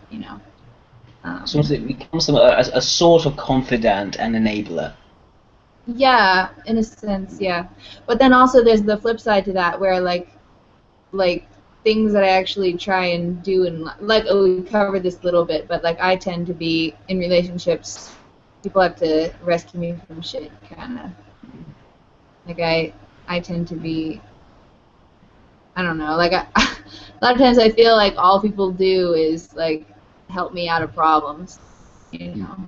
So Um, it becomes a sort of confidant and enabler. yeah, in a sense, yeah. But then also there's the flip side to that, where like things that I actually try and do and like we covered this a little bit, but like I tend to be in relationships. People have to rescue me from shit, kind of. Like I tend to be. I don't know. Like a lot of times I feel like all people do is like help me out of problems, you Hmm. know.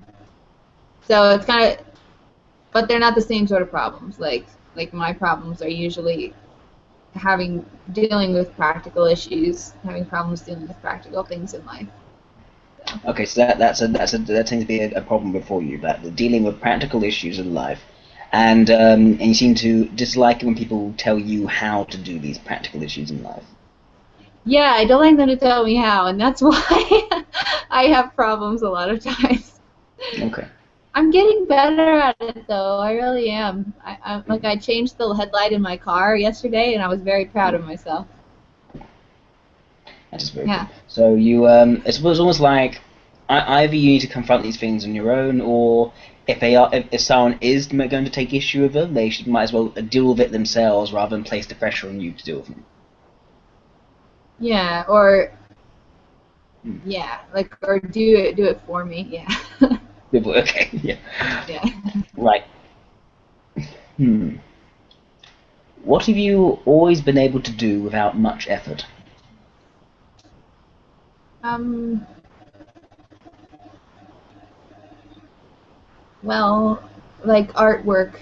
So it's kind of, but they're not the same sort of problems. Like my problems are usually having dealing with practical issues, having problems dealing with practical things in life. So. Okay, so that tends to be a problem before you, that dealing with practical issues in life, and you seem to dislike it when people tell you how to do these practical issues in life. Yeah, I don't like them to tell me how, and that's why I have problems a lot of times. Okay. I'm getting better at it though. I really am. I changed the headlight in my car yesterday, and I was very proud of myself. That is very Yeah. good. So I suppose almost like either you need to confront these things on your own, or if someone is going to take issue with them, they should might as well deal with it themselves rather than place the pressure on you to deal with them. Yeah. Or Hmm. yeah, like or do it for me. Yeah. Okay, yeah, Yeah. right. Hmm. What have you always been able to do without much effort? Um. Well, like artwork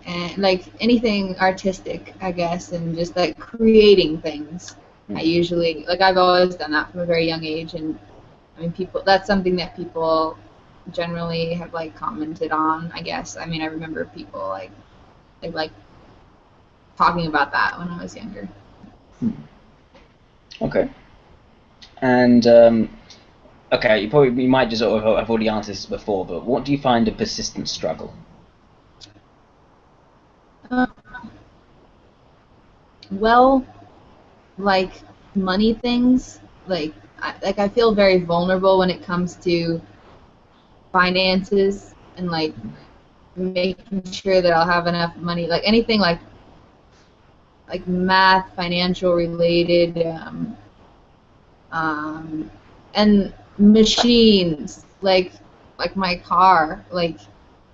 and like anything artistic, I guess, and just like creating things. I Hmm. usually like I've always done that from a very young age, and I mean people. That's something that people generally have like commented on. I guess. I mean I remember people like talking about that when I was younger. Hmm. Okay. And okay, you might just sort of have already answered this before, but what do you find a persistent struggle? Uh, well, like money things, like I feel very vulnerable when it comes to finances and like making sure that I'll have enough money, like anything like math, financial related, and machines, like my car, like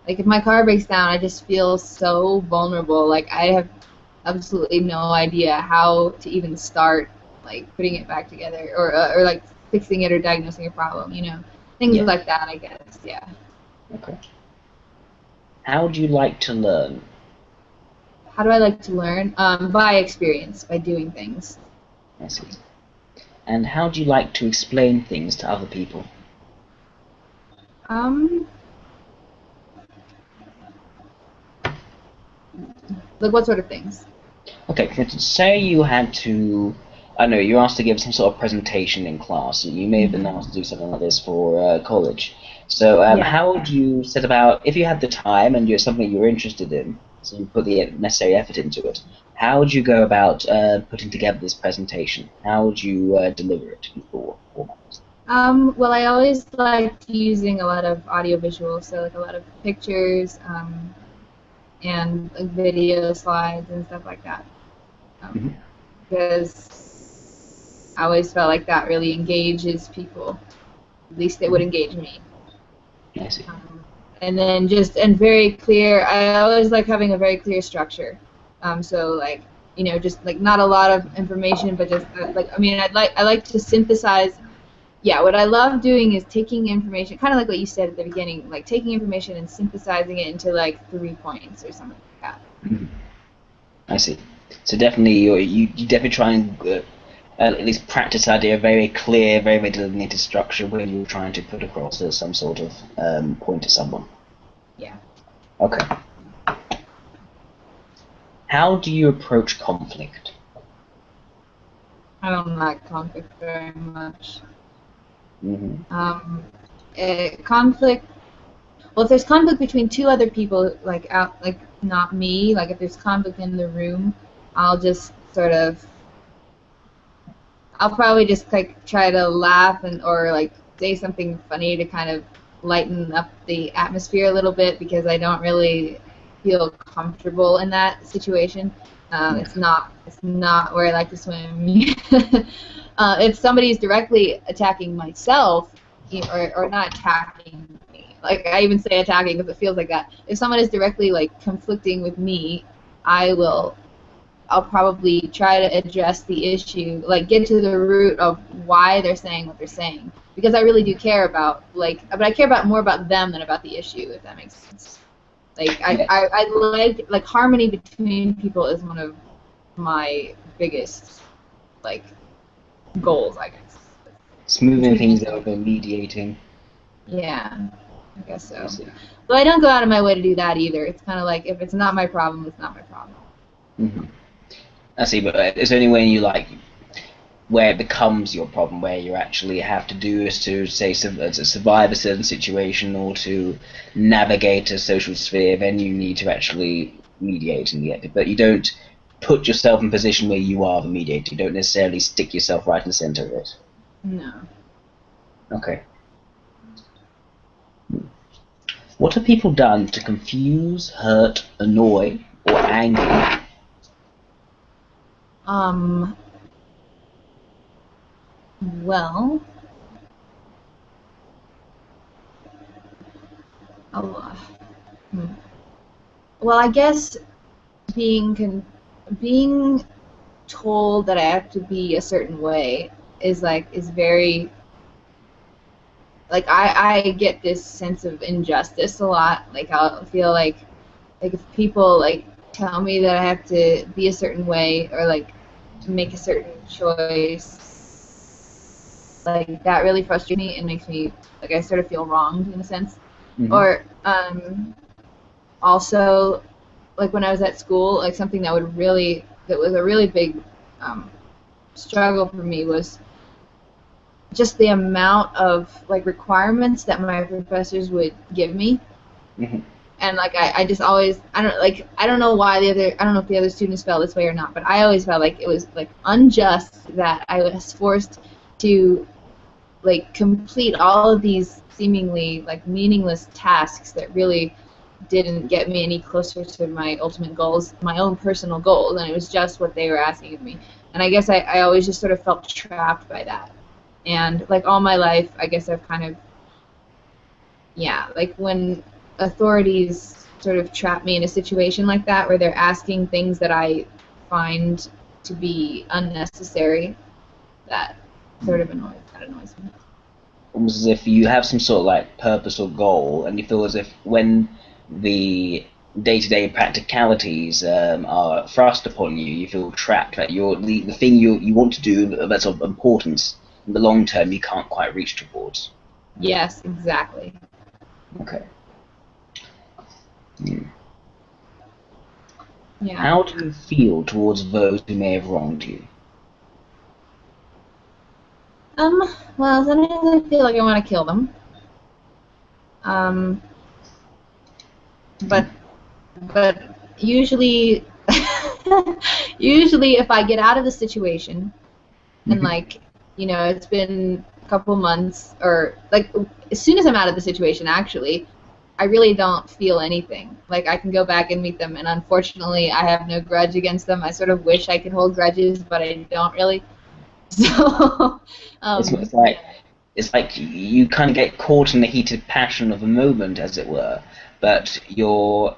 if my car breaks down, I just feel so vulnerable. Like I have absolutely no idea how to even start, like putting it back together, or like fixing it or diagnosing a problem. You know, things Yeah. like that. I guess. Yeah. Okay. How do you like to learn? How do I like to learn? By experience, by doing things. I see. And how do you like to explain things to other people? Um, like what sort of things? Okay, for instance, say you had to, I don't know, you're asked to give some sort of presentation in class, and you may have been asked to do something like this for college. So Yeah. how would you set about, if you had the time and you're something you're interested in, so you put the necessary effort into it, how would you go about putting together this presentation? How would you deliver it before? Well, I always liked using a lot of audio visuals, so like a lot of pictures, and like video slides and stuff like that. Mm-hmm. Because I always felt like that really engages people. At least it would engage me. I see. And then and very clear. I always like having a very clear structure. So like, you know, just like not a lot of information, but just like, I mean, I like to synthesize. Yeah, what I love doing is taking information, kind of like what you said at the beginning, like taking information and synthesizing it into like 3 points or something like that. Mhm. I see. So definitely, you definitely try and at least practice the idea of very clear, very delineated structure when you're trying to put across some sort of point to someone. Yeah. Okay. How do you approach conflict? I don't like conflict very much. Mm-hmm. Conflict. Well, if there's conflict between two other people, like not me, like if there's conflict in the room, I'll just sort of, I'll probably just like try to laugh or like say something funny to kind of lighten up the atmosphere a little bit because I don't really feel comfortable in that situation. Yeah. It's not where I like to swim. If somebody's directly attacking myself, or not attacking me, like I even say attacking because it feels like that. If someone is directly like conflicting with me, I'll probably try to address the issue, like get to the root of why they're saying what they're saying, because I really do care about but I care about more about them than about the issue, if that makes sense. Like Yeah. I like harmony between people is one of my biggest like goals, I guess. Smoothing Between things myself. over, mediating. Yeah, I guess I so. see. But I don't go out of my way to do that either. It's kind of like if it's not my problem, it's not my problem. Mm-hmm. I see, but it's only when you like where it becomes your problem, where you actually have to do is to say to survive a certain situation or to navigate a social sphere, then you need to actually mediate and get it. But you don't put yourself in a position where you are the mediator. You don't necessarily stick yourself right in the center of it. No. Okay. What have people done to confuse, hurt, annoy, or anger? Um. Well. Oh, hmm. Well, I guess being told that I have to be a certain way is very like I get this sense of injustice a lot. Like I'll feel like if people like tell me that I have to be a certain way or like make a certain choice, like that really frustrates me and makes me like I sort of feel wronged in a sense. Mm-hmm. Or also like when I was at school, like something that was a really big struggle for me was just the amount of like requirements that my professors would give me. Mm-hmm. And like I just always I don't know why I don't know if the other students felt this way or not, but I always felt like it was like unjust that I was forced to like complete all of these seemingly like meaningless tasks that really didn't get me any closer to my ultimate goals, my own personal goals, and it was just what they were asking of me. And I guess I always just sort of felt trapped by that. And like all my life, I guess I've kind of, yeah, like when authorities sort of trap me in a situation like that where they're asking things that I find to be unnecessary, that sort of annoys me. Almost as if you have some sort of like purpose or goal, and you feel as if when the day-to-day practicalities are thrust upon you, you feel trapped. That you're the thing you want to do that's of importance in the long term, you can't quite reach towards. Yes, exactly. Okay. Hmm. Yeah. How do you feel towards those who may have wronged you? Well, sometimes I feel like I want to kill them. Um, but usually, usually if I get out of the situation and like, you know, it's been a couple months or like as soon as I'm out of the situation, actually, I really don't feel anything. Like I can go back and meet them, and unfortunately, I have no grudge against them. I sort of wish I could hold grudges, but I don't really. So, It's yeah. like you kind of get caught in the heated passion of a moment, as it were, but your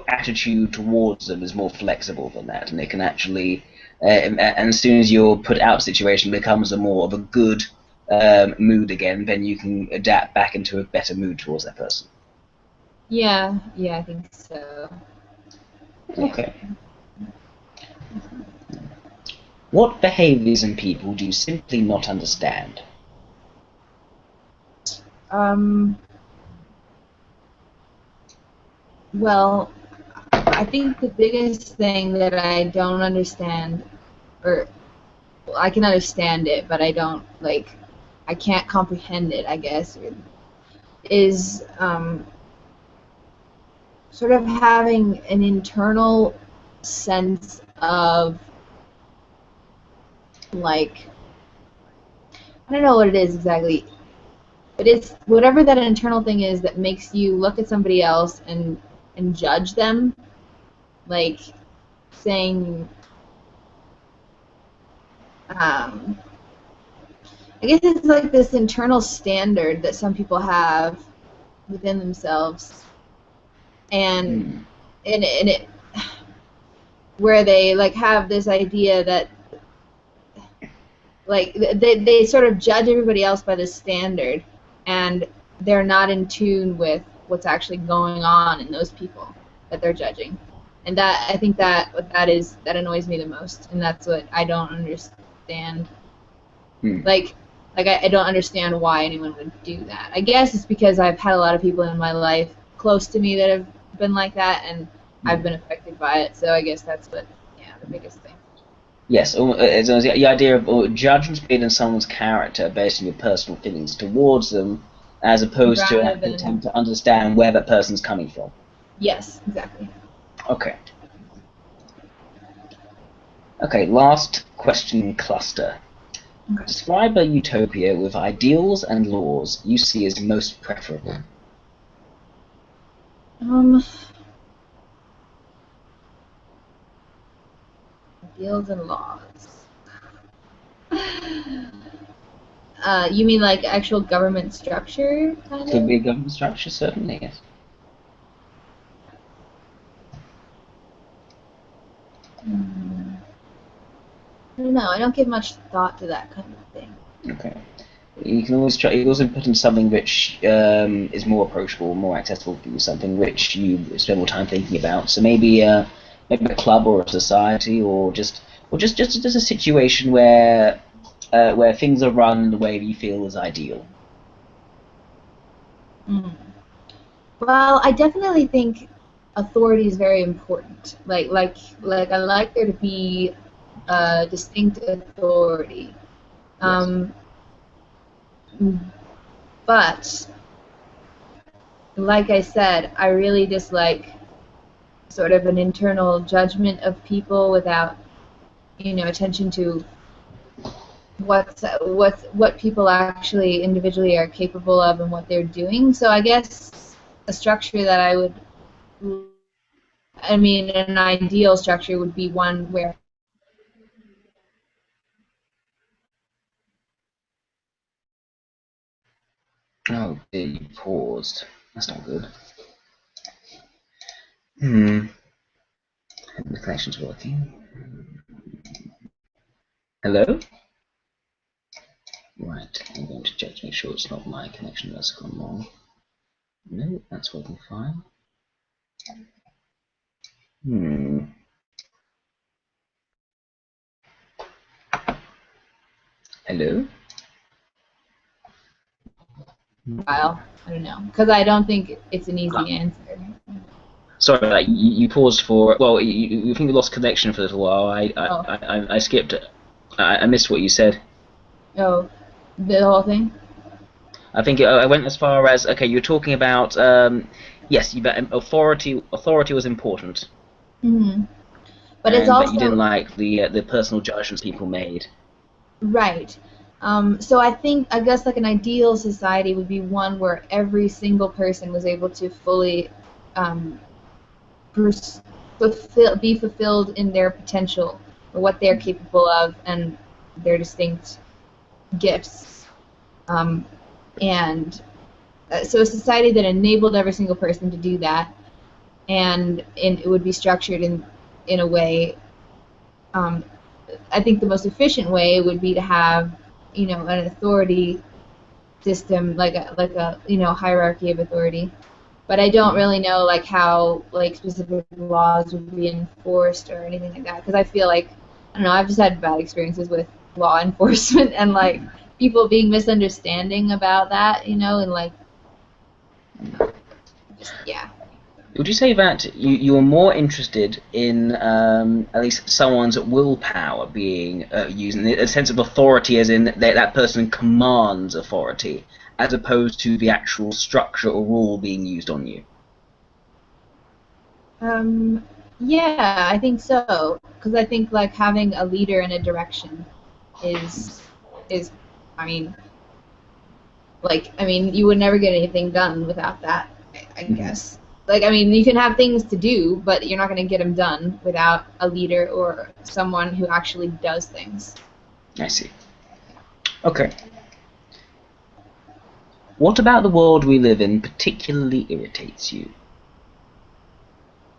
attitude towards them is more flexible than that, and it can actually, and as soon as you're put out of the situation, it becomes a more of a good mood again. Then you can adapt back into a better mood towards that person. Yeah, I think so. Yeah. Okay. What behaviors in people do you simply not understand? Um, well, I think the biggest thing that I don't understand, or well, I can understand it, but I don't like, I can't comprehend it, I guess, is sort of having an internal sense of like, I don't know what it is exactly, but it's whatever that internal thing is that makes you look at somebody else and judge them, like saying, um, I guess it's like this internal standard that some people have within themselves, and Hmm. it where they like have this idea that like they sort of judge everybody else by this standard, and they're not in tune with what's actually going on in those people that they're judging, and that I think that what that is that annoys me the most, and that's what I don't understand. Hmm. Like I don't understand why anyone would do that. I guess it's because I've had a lot of people in my life close to me that have been like that, and I've Hmm. been affected by it. So I guess that's what, yeah, the biggest thing. Yes, it's the idea of judgments made in someone's character based on your personal feelings towards them, as opposed to an Rather actual than, attempt to understand where that person's coming from. yes, exactly. Okay. Okay, last question cluster. Okay. Describe a utopia with ideals and laws you see as most preferable. Um, Deals and laws. You mean like actual government structure, kind Could be of? a government structure, certainly, yes. Hmm. I don't know. I don't give much thought to that kind of thing. Okay. You can always try. You can also put in something which is more approachable, more accessible for you. Something which you spend more time thinking about. So maybe a club or a society, or just a situation where things are run the way you feel is ideal. Mm. Well, I definitely think authority is very important. Like I like there to be a distinct authority. Yes. Um, but like I said, I really dislike sort of an internal judgment of people without, attention to what people actually individually are capable of and what they're doing. So I guess a structure that I mean, an ideal structure would be one where Oh, dear, you paused. That's not good. Hmm. The connection's working. Hello? Right, I'm going to check to make sure it's not my connection that's gone wrong. No, that's working fine. Hmm. Hello? I don't know, because I don't think it's an easy answer. Sorry, like, you paused for. Well, you think you lost connection for a little while. Oh, I skipped it. I missed what you said. oh, the whole thing. I think I went as far as, okay, you're talking about yes, authority was important, Hmm. But it's but you didn't also like the personal judgments people made. right. So I guess like an ideal society would be one where every single person was able to fully um, be fulfilled in their potential or what they're capable of and their distinct gifts. Um, and so a society that enabled every single person to do that, and it would be structured in a way. Um, I think the most efficient way would be to have, an authority system like a hierarchy of authority. But I don't Mhm. really know like how like specific laws would be enforced or anything like that because I feel like I don't know, I've just had bad experiences with law enforcement and like people being misunderstanding about that, and like just yeah. Would you say that you are more interested in at least someone's willpower being used, in a sense of authority, as in that person commands authority, as opposed to the actual structure or rule being used on you? Um, yeah, I think so. Because I think like having a leader and a direction is is, I mean, you would never get anything done without that. I Hmm. guess. Like, I mean, you can have things to do, but you're not going to get them done without a leader or someone who actually does things. I see. Okay. What about the world we live in particularly irritates you?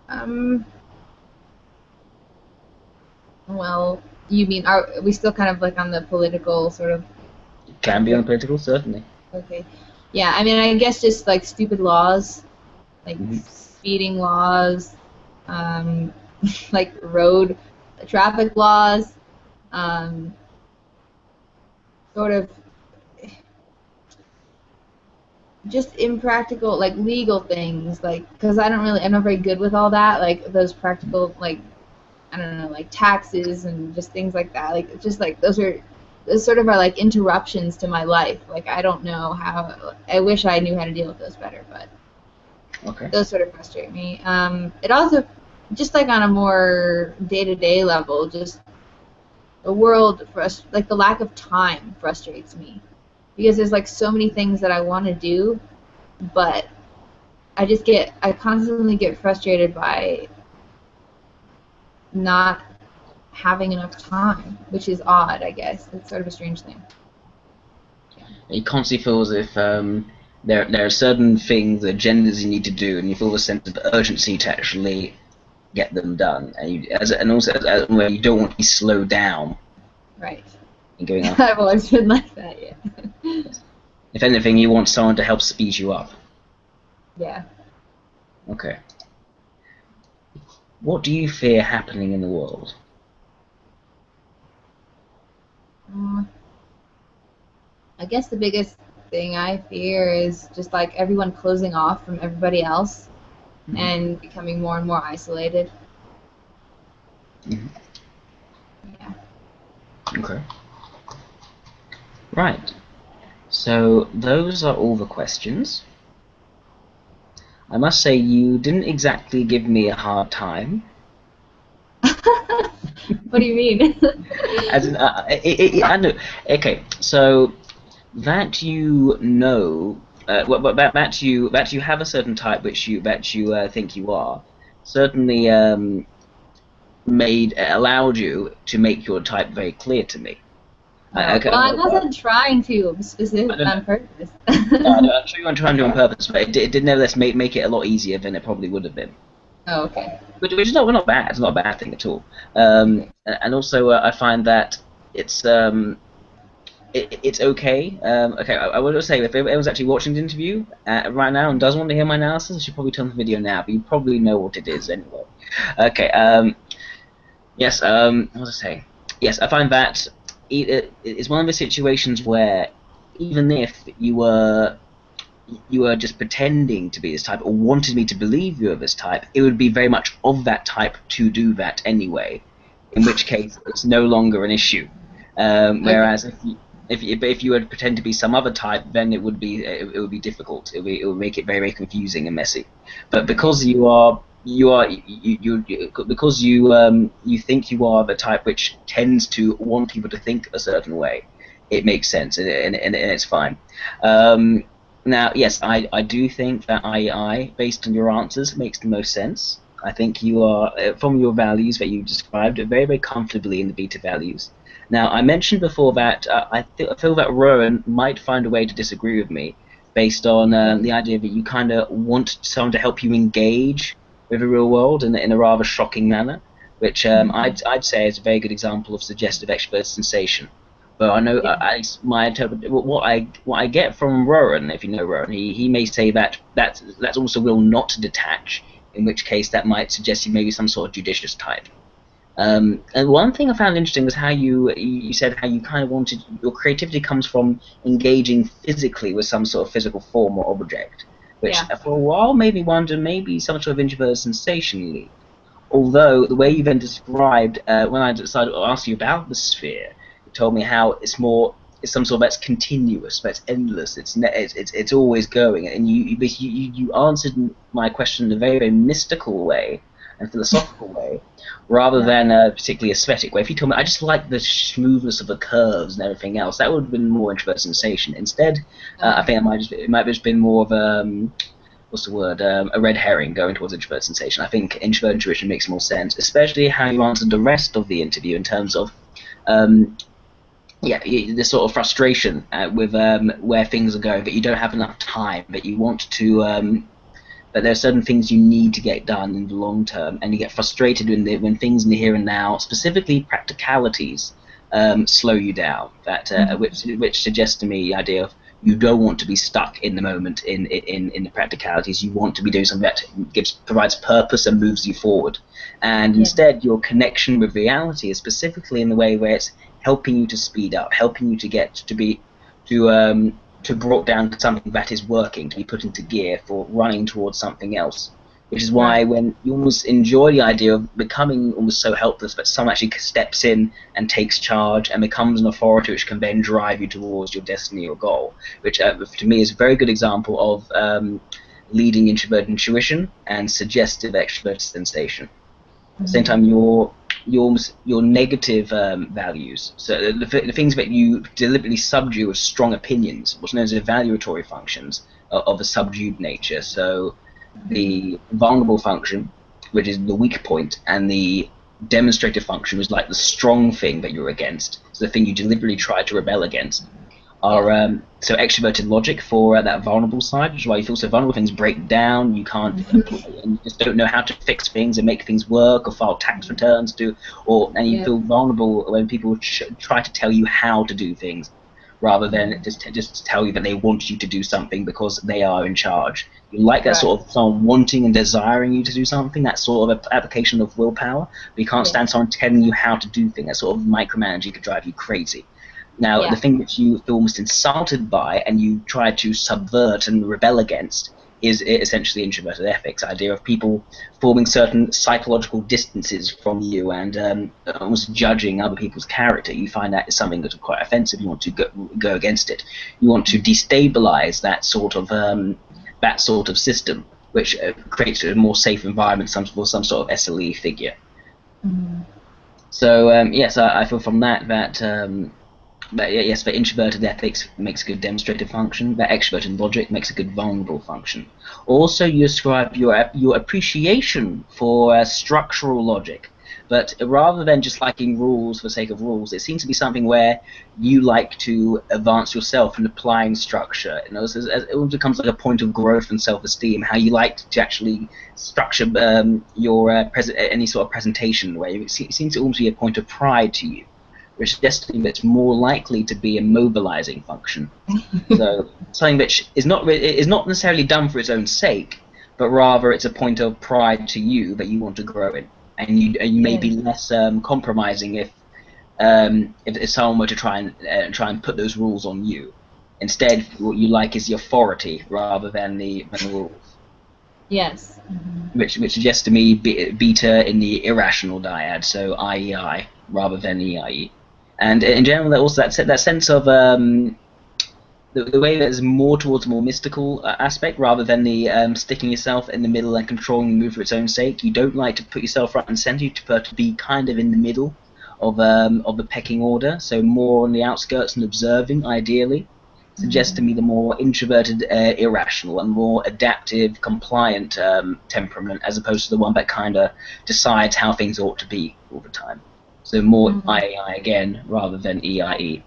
Um, well, you mean are we still kind of like on the political sort of Can be subject? unpolitical, certainly. Okay. Yeah, I mean, I guess just like stupid laws, like Hmm. speeding laws, um, like road traffic laws, um, sort of just impractical, like legal things, like because I'm not very good with all that, like those practical, like I don't know, like taxes and just things like that. Like just like those sort of are like interruptions to my life. Like I don't know how. I wish I knew how to deal with those better, but Okay. those sort of frustrate me. It also, just like on a more day-to-day level, just the world, like the lack of time frustrates me because there's like so many things that I want to do, but I constantly get frustrated by not having enough time, which is odd, I guess. It's sort of a strange thing. It constantly feels as if there are certain things, agendas you need to do, and you feel a sense of urgency to actually get them done, and also where you don't want to be slowed down Right. in going after I've things. always been like that, yeah. If anything, you want someone to help speed you up. Yeah. Okay. What do you fear happening in the world? Mm, I guess the biggest thing I fear is just like everyone closing off from everybody else Hmm. and becoming more and more isolated. Hmm. Yeah. Okay. Right. So those are all the questions. I must say you didn't exactly give me a hard time. What do you mean? As in, I know. Okay, so that you know, that you have a certain type which you think you are, certainly allowed you to make your type very clear to me. Oh, Okay, well, I wasn't trying to I specific don't know. on purpose. I'm sure you weren't trying to do it on purpose, but it did nevertheless make it a lot easier than it probably would have been. Oh, okay. Which is not bad. It's not a bad thing at all. Okay. And also, I find that it's it's okay. Okay, I would say if everyone's actually watching the interview right now and does want to hear my analysis, I should probably turn the video now. But you probably know what it is anyway. Okay. Yes. What was I saying? Yes, I find that it's one of the situations where even if you were just pretending to be this type or wanted me to believe you were this type, it would be very much of that type to do that anyway. In which case, it's no longer an issue. Okay. Whereas if you would pretend to be some other type, then it would be difficult. It would make it very, very confusing and messy. But because because you think you are the type which tends to want people to think a certain way, it makes sense and it's fine. Now, yes, I do think that IEI, based on your answers, makes the most sense. I think you are, from your values that you described, very, very comfortably in the beta values. Now, I mentioned before that I feel that Rowan might find a way to disagree with me based on the idea that you kind of want someone to help you engage with the real world in a rather shocking manner, which I'd say is a very good example of suggestive extrovert sensation. But I know Yeah. my what I get from Rowan, if you know Rowan, he may say that that's also will not detach, in which case that might suggest you maybe some sort of judicious type. And one thing I found interesting was how you said how you kind of wanted your creativity comes from engaging physically with some sort of physical form or object, which Yeah. for a while made me wonder maybe some sort of introverted sensation leap. Although the way you then described when I decided to ask you about the sphere, you told me how it's some sort of that's continuous, that's endless, it's always going, and you answered my question in a very very mystical way and philosophical way, rather Yeah. than a particularly aesthetic way. If you told me I just like the smoothness of the curves and everything else, that would have been more introverted sensation. Instead, I think it might have just been more of what's the word? A red herring going towards introvert sensation. I think introvert intuition makes more sense, especially how you answered the rest of the interview in terms of, yeah, this sort of frustration with where things are going, that you don't have enough time, that you want to, that there are certain things you need to get done in the long term, and you get frustrated when things in the here and now, specifically practicalities, slow you down. That which suggests to me the idea of you don't want to be stuck in the moment in the practicalities. You want to be doing something that provides purpose and moves you forward. And Yeah. instead, your connection with reality is specifically in the way where it's helping you to speed up, helping you to get to be to brought down to something that is working, to be put into gear for running towards something else. Which is why Right. when you almost enjoy the idea of becoming almost so helpless, but someone actually steps in and takes charge and becomes an authority which can then drive you towards your destiny or goal, which to me is a very good example of leading introvert intuition and suggestive extrovert sensation. At the same time, your negative values, so the things that you deliberately subdue as strong opinions, what's known as evaluatory functions of a subdued nature. So the vulnerable function, which is the weak point, and the demonstrative function is like the strong thing that you're against. So the thing you deliberately try to rebel against Yeah. are so extroverted logic for that vulnerable side, which is why you feel so vulnerable. Things break down. You can't apply, and you just don't know how to fix things and make things work, or file tax returns, and you Yeah. feel vulnerable when people try to tell you how to do things, rather than just tell you that they want you to do something because they are in charge. You like that Right. sort of someone wanting and desiring you to do something, that sort of application of willpower, but you can't Yeah. stand someone telling you how to do things. That sort of micromanaging could drive you crazy. Now, the Yeah. thing that you feel almost insulted by and you try to subvert and rebel against is essentially introverted ethics, idea of people forming certain psychological distances from you and almost judging other people's character. You find that is something that's quite offensive. You want to go against it. You want to destabilize that sort of system, which creates a more safe environment for some sort of SLE figure. Mhm. So yes, I feel from that yes, the introverted ethics makes a good demonstrative function. That extroverted logic makes a good vulnerable function. Also, you describe your appreciation for structural logic, but rather than just liking rules for the sake of rules, it seems to be something where you like to advance yourself in applying structure. You know, it all becomes like a point of growth and self-esteem. How you like to actually structure your any sort of presentation, where it seems to almost be a point of pride to you, which suggests to me that's more likely to be a mobilizing function. So something which is not necessarily done for its own sake, but rather it's a point of pride to you that you want to grow in, and you may be Right. less compromising if someone were to try and put those rules on you. Instead, what you like is the authority rather than the rules, Yes. which suggests to me beta in the irrational dyad, so IEI rather than EIE. And in general, also that sense of the way that is more towards a more mystical aspect rather than the sticking yourself in the middle and controlling the move for its own sake. You don't like to put yourself front and center. You prefer to be kind of in the middle of the pecking order, so more on the outskirts and observing, ideally. Suggests to me the more introverted, irrational, and more adaptive, compliant temperament, as opposed to the one that kind of decides how things ought to be all the time. So more Mm-hmm. IAI again rather than EIE.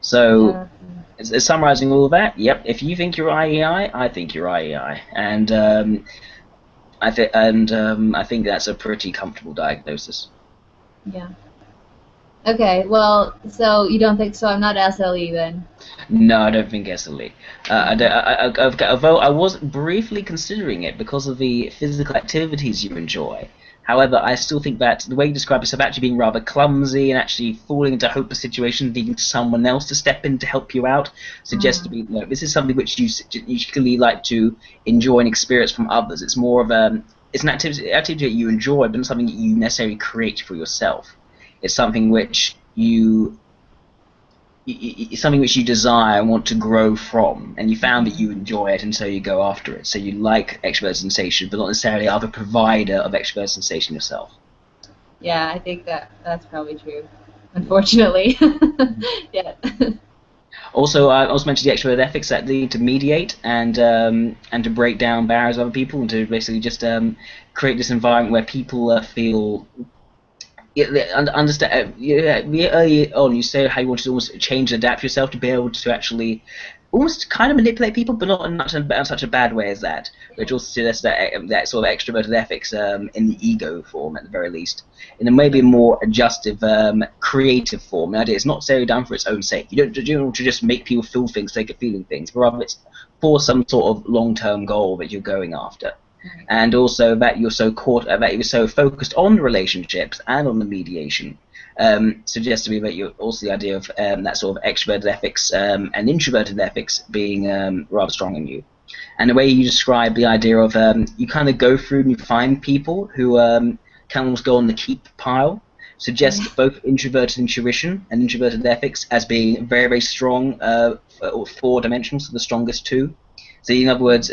So, Yeah. summarizing all of that, yep. If you think you're IEI, I think you're IEI, and I think that's a pretty comfortable diagnosis. Yeah. Okay. Well, so you don't think so? I'm not SLE then. No, I don't think SLE. I Okay. don't, although I was briefly considering it because of the physical activities you enjoy. However, I still think that the way you describe yourself actually being rather clumsy and actually falling into hopeless situations, needing someone else to step in to help you out, suggests to Mm. me, this is something which you usually like to enjoy and experience from others. It's more of it's an activity that you enjoy, but not something that you necessarily create for yourself. It's something which it's something which you desire and want to grow from, and you found that you enjoy it, and so you go after it. So you like extrovert sensation, but not necessarily are the provider of extrovert sensation yourself. Yeah, I think that's probably true. Unfortunately. Yeah. Also, I also mentioned the extrovert ethics that need to mediate and to break down barriers of other people, and to basically just create this environment where people feel. Yeah, understand. Yeah, early on, you say how you wanted to almost change and adapt yourself to be able to actually almost kind of manipulate people, but not in such a bad way as that. Which also suggests that sort of extroverted ethics in the ego form, at the very least, in a maybe Yeah. more adjustive, creative form. The idea is not necessarily done for its own sake. You don't want to just make people feel things, for the sake of feeling things, but rather it's for some sort of long-term goal that you're going after, Right. and also that that you're so focused on the relationships and on the mediation. Suggests to me that you're also the idea of that sort of extroverted ethics and introverted ethics being rather strong in you. And the way you describe the idea of you kind of go through and you find people who can almost go on the keep pile, Yeah. suggests both introverted intuition and introverted ethics as being very, very strong, or four dimensions, so the strongest two. So in other words,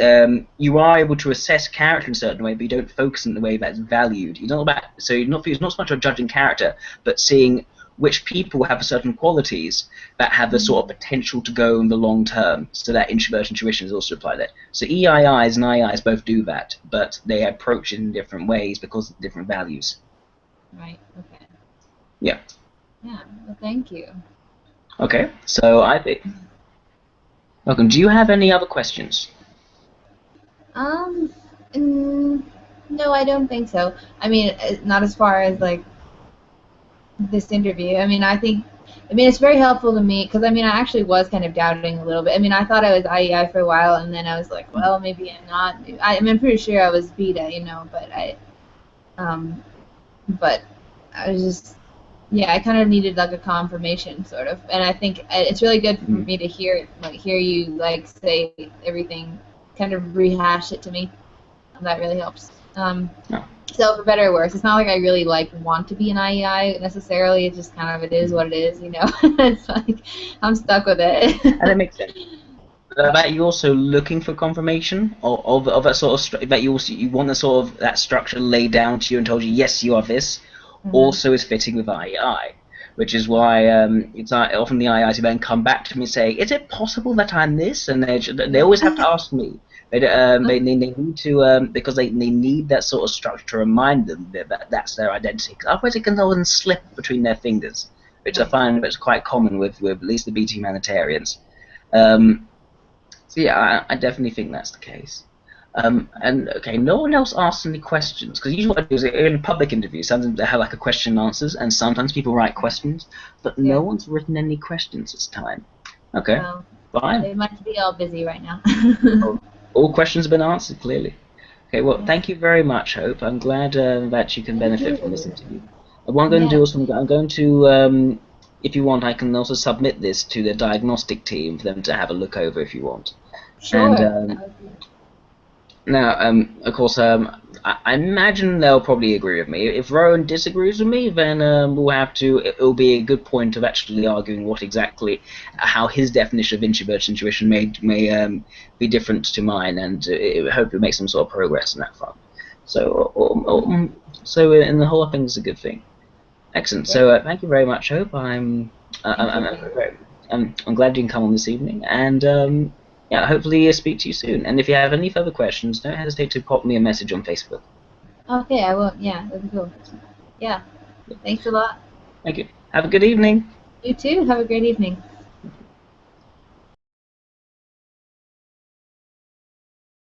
you are able to assess character in a certain way, but you don't focus in the way that's valued. You're not about, so you're not, it's not so much about judging character, but seeing which people have certain qualities that have the sort of potential to go in the long term. So that introvert intuition is also applied there. So EIIs and IIs both do that, but they approach it in different ways because of different values. Right. Okay. Yeah. Yeah. Well, thank you. Okay. So I think. Welcome. Do you have any other questions? Um, mm, no, I don't think so. I mean, not as far as like this interview. I mean, it's very helpful to me because I mean, I actually was kind of doubting a little bit. I mean, I thought I was IEI for a while, and then I was like, well, maybe I'm not. I'm pretty sure I was beta, um, but I was just, yeah, I kind of needed like a confirmation, sort of. And I think it's really good for Mm. me to hear you like say everything, kind of rehash it to me. That really helps. No. So for better or worse, it's not like I really like want to be an IEI necessarily. It's just kind of it is Mm. what it is. It's like I'm stuck with it. And it makes sense. That you also looking for confirmation of that sort of that you want the sort of that structure laid down to you and told you yes you are this, Uh-huh. also is fitting with IEI, which is why it's often the IEIs who then come back to me and say, "Is it possible that I'm this?" And they Yeah. always have to ask me. They need to because they need that sort of structure to remind them that that's their identity. 'Cause otherwise, it can often slip between their fingers, which I Right. find is quite common with at least the BT humanitarians. Um, so yeah, I definitely think that's the case. And okay, no one else asks any questions because usually what I do is in public interviews, sometimes they have like a question and answers, and sometimes people write questions, but no Yeah. one's written any questions this time. Okay, Well, fine. they must be all busy right now. All, all questions have been answered clearly. Okay, well, Yeah. thank you very much, Hope. I'm glad that you can Thank benefit from this you. interview. What I'm going to Yeah. do is I'm going to, if you want, I can also submit this to the diagnostic team for them to have a look over if you want. And Sure. That would be. now, of course, I imagine they'll probably agree with me. If Rowan disagrees with me, then we'll have to. It'll be a good point of actually arguing what exactly, how his definition of introverted intuition may be different to mine, and hopefully make some sort of progress in that front. So, in the whole thing, is a good thing. Excellent. Great. So, thank you very much, Hope. Thank you. I'm glad you can come on this evening, and yeah, hopefully speak to you soon. And if you have any further questions, don't hesitate to pop me a message on Facebook. Okay, I will. Yeah, that'd be cool. Yeah. Thanks a lot. Thank you. Have a good evening. You too. Have a great evening.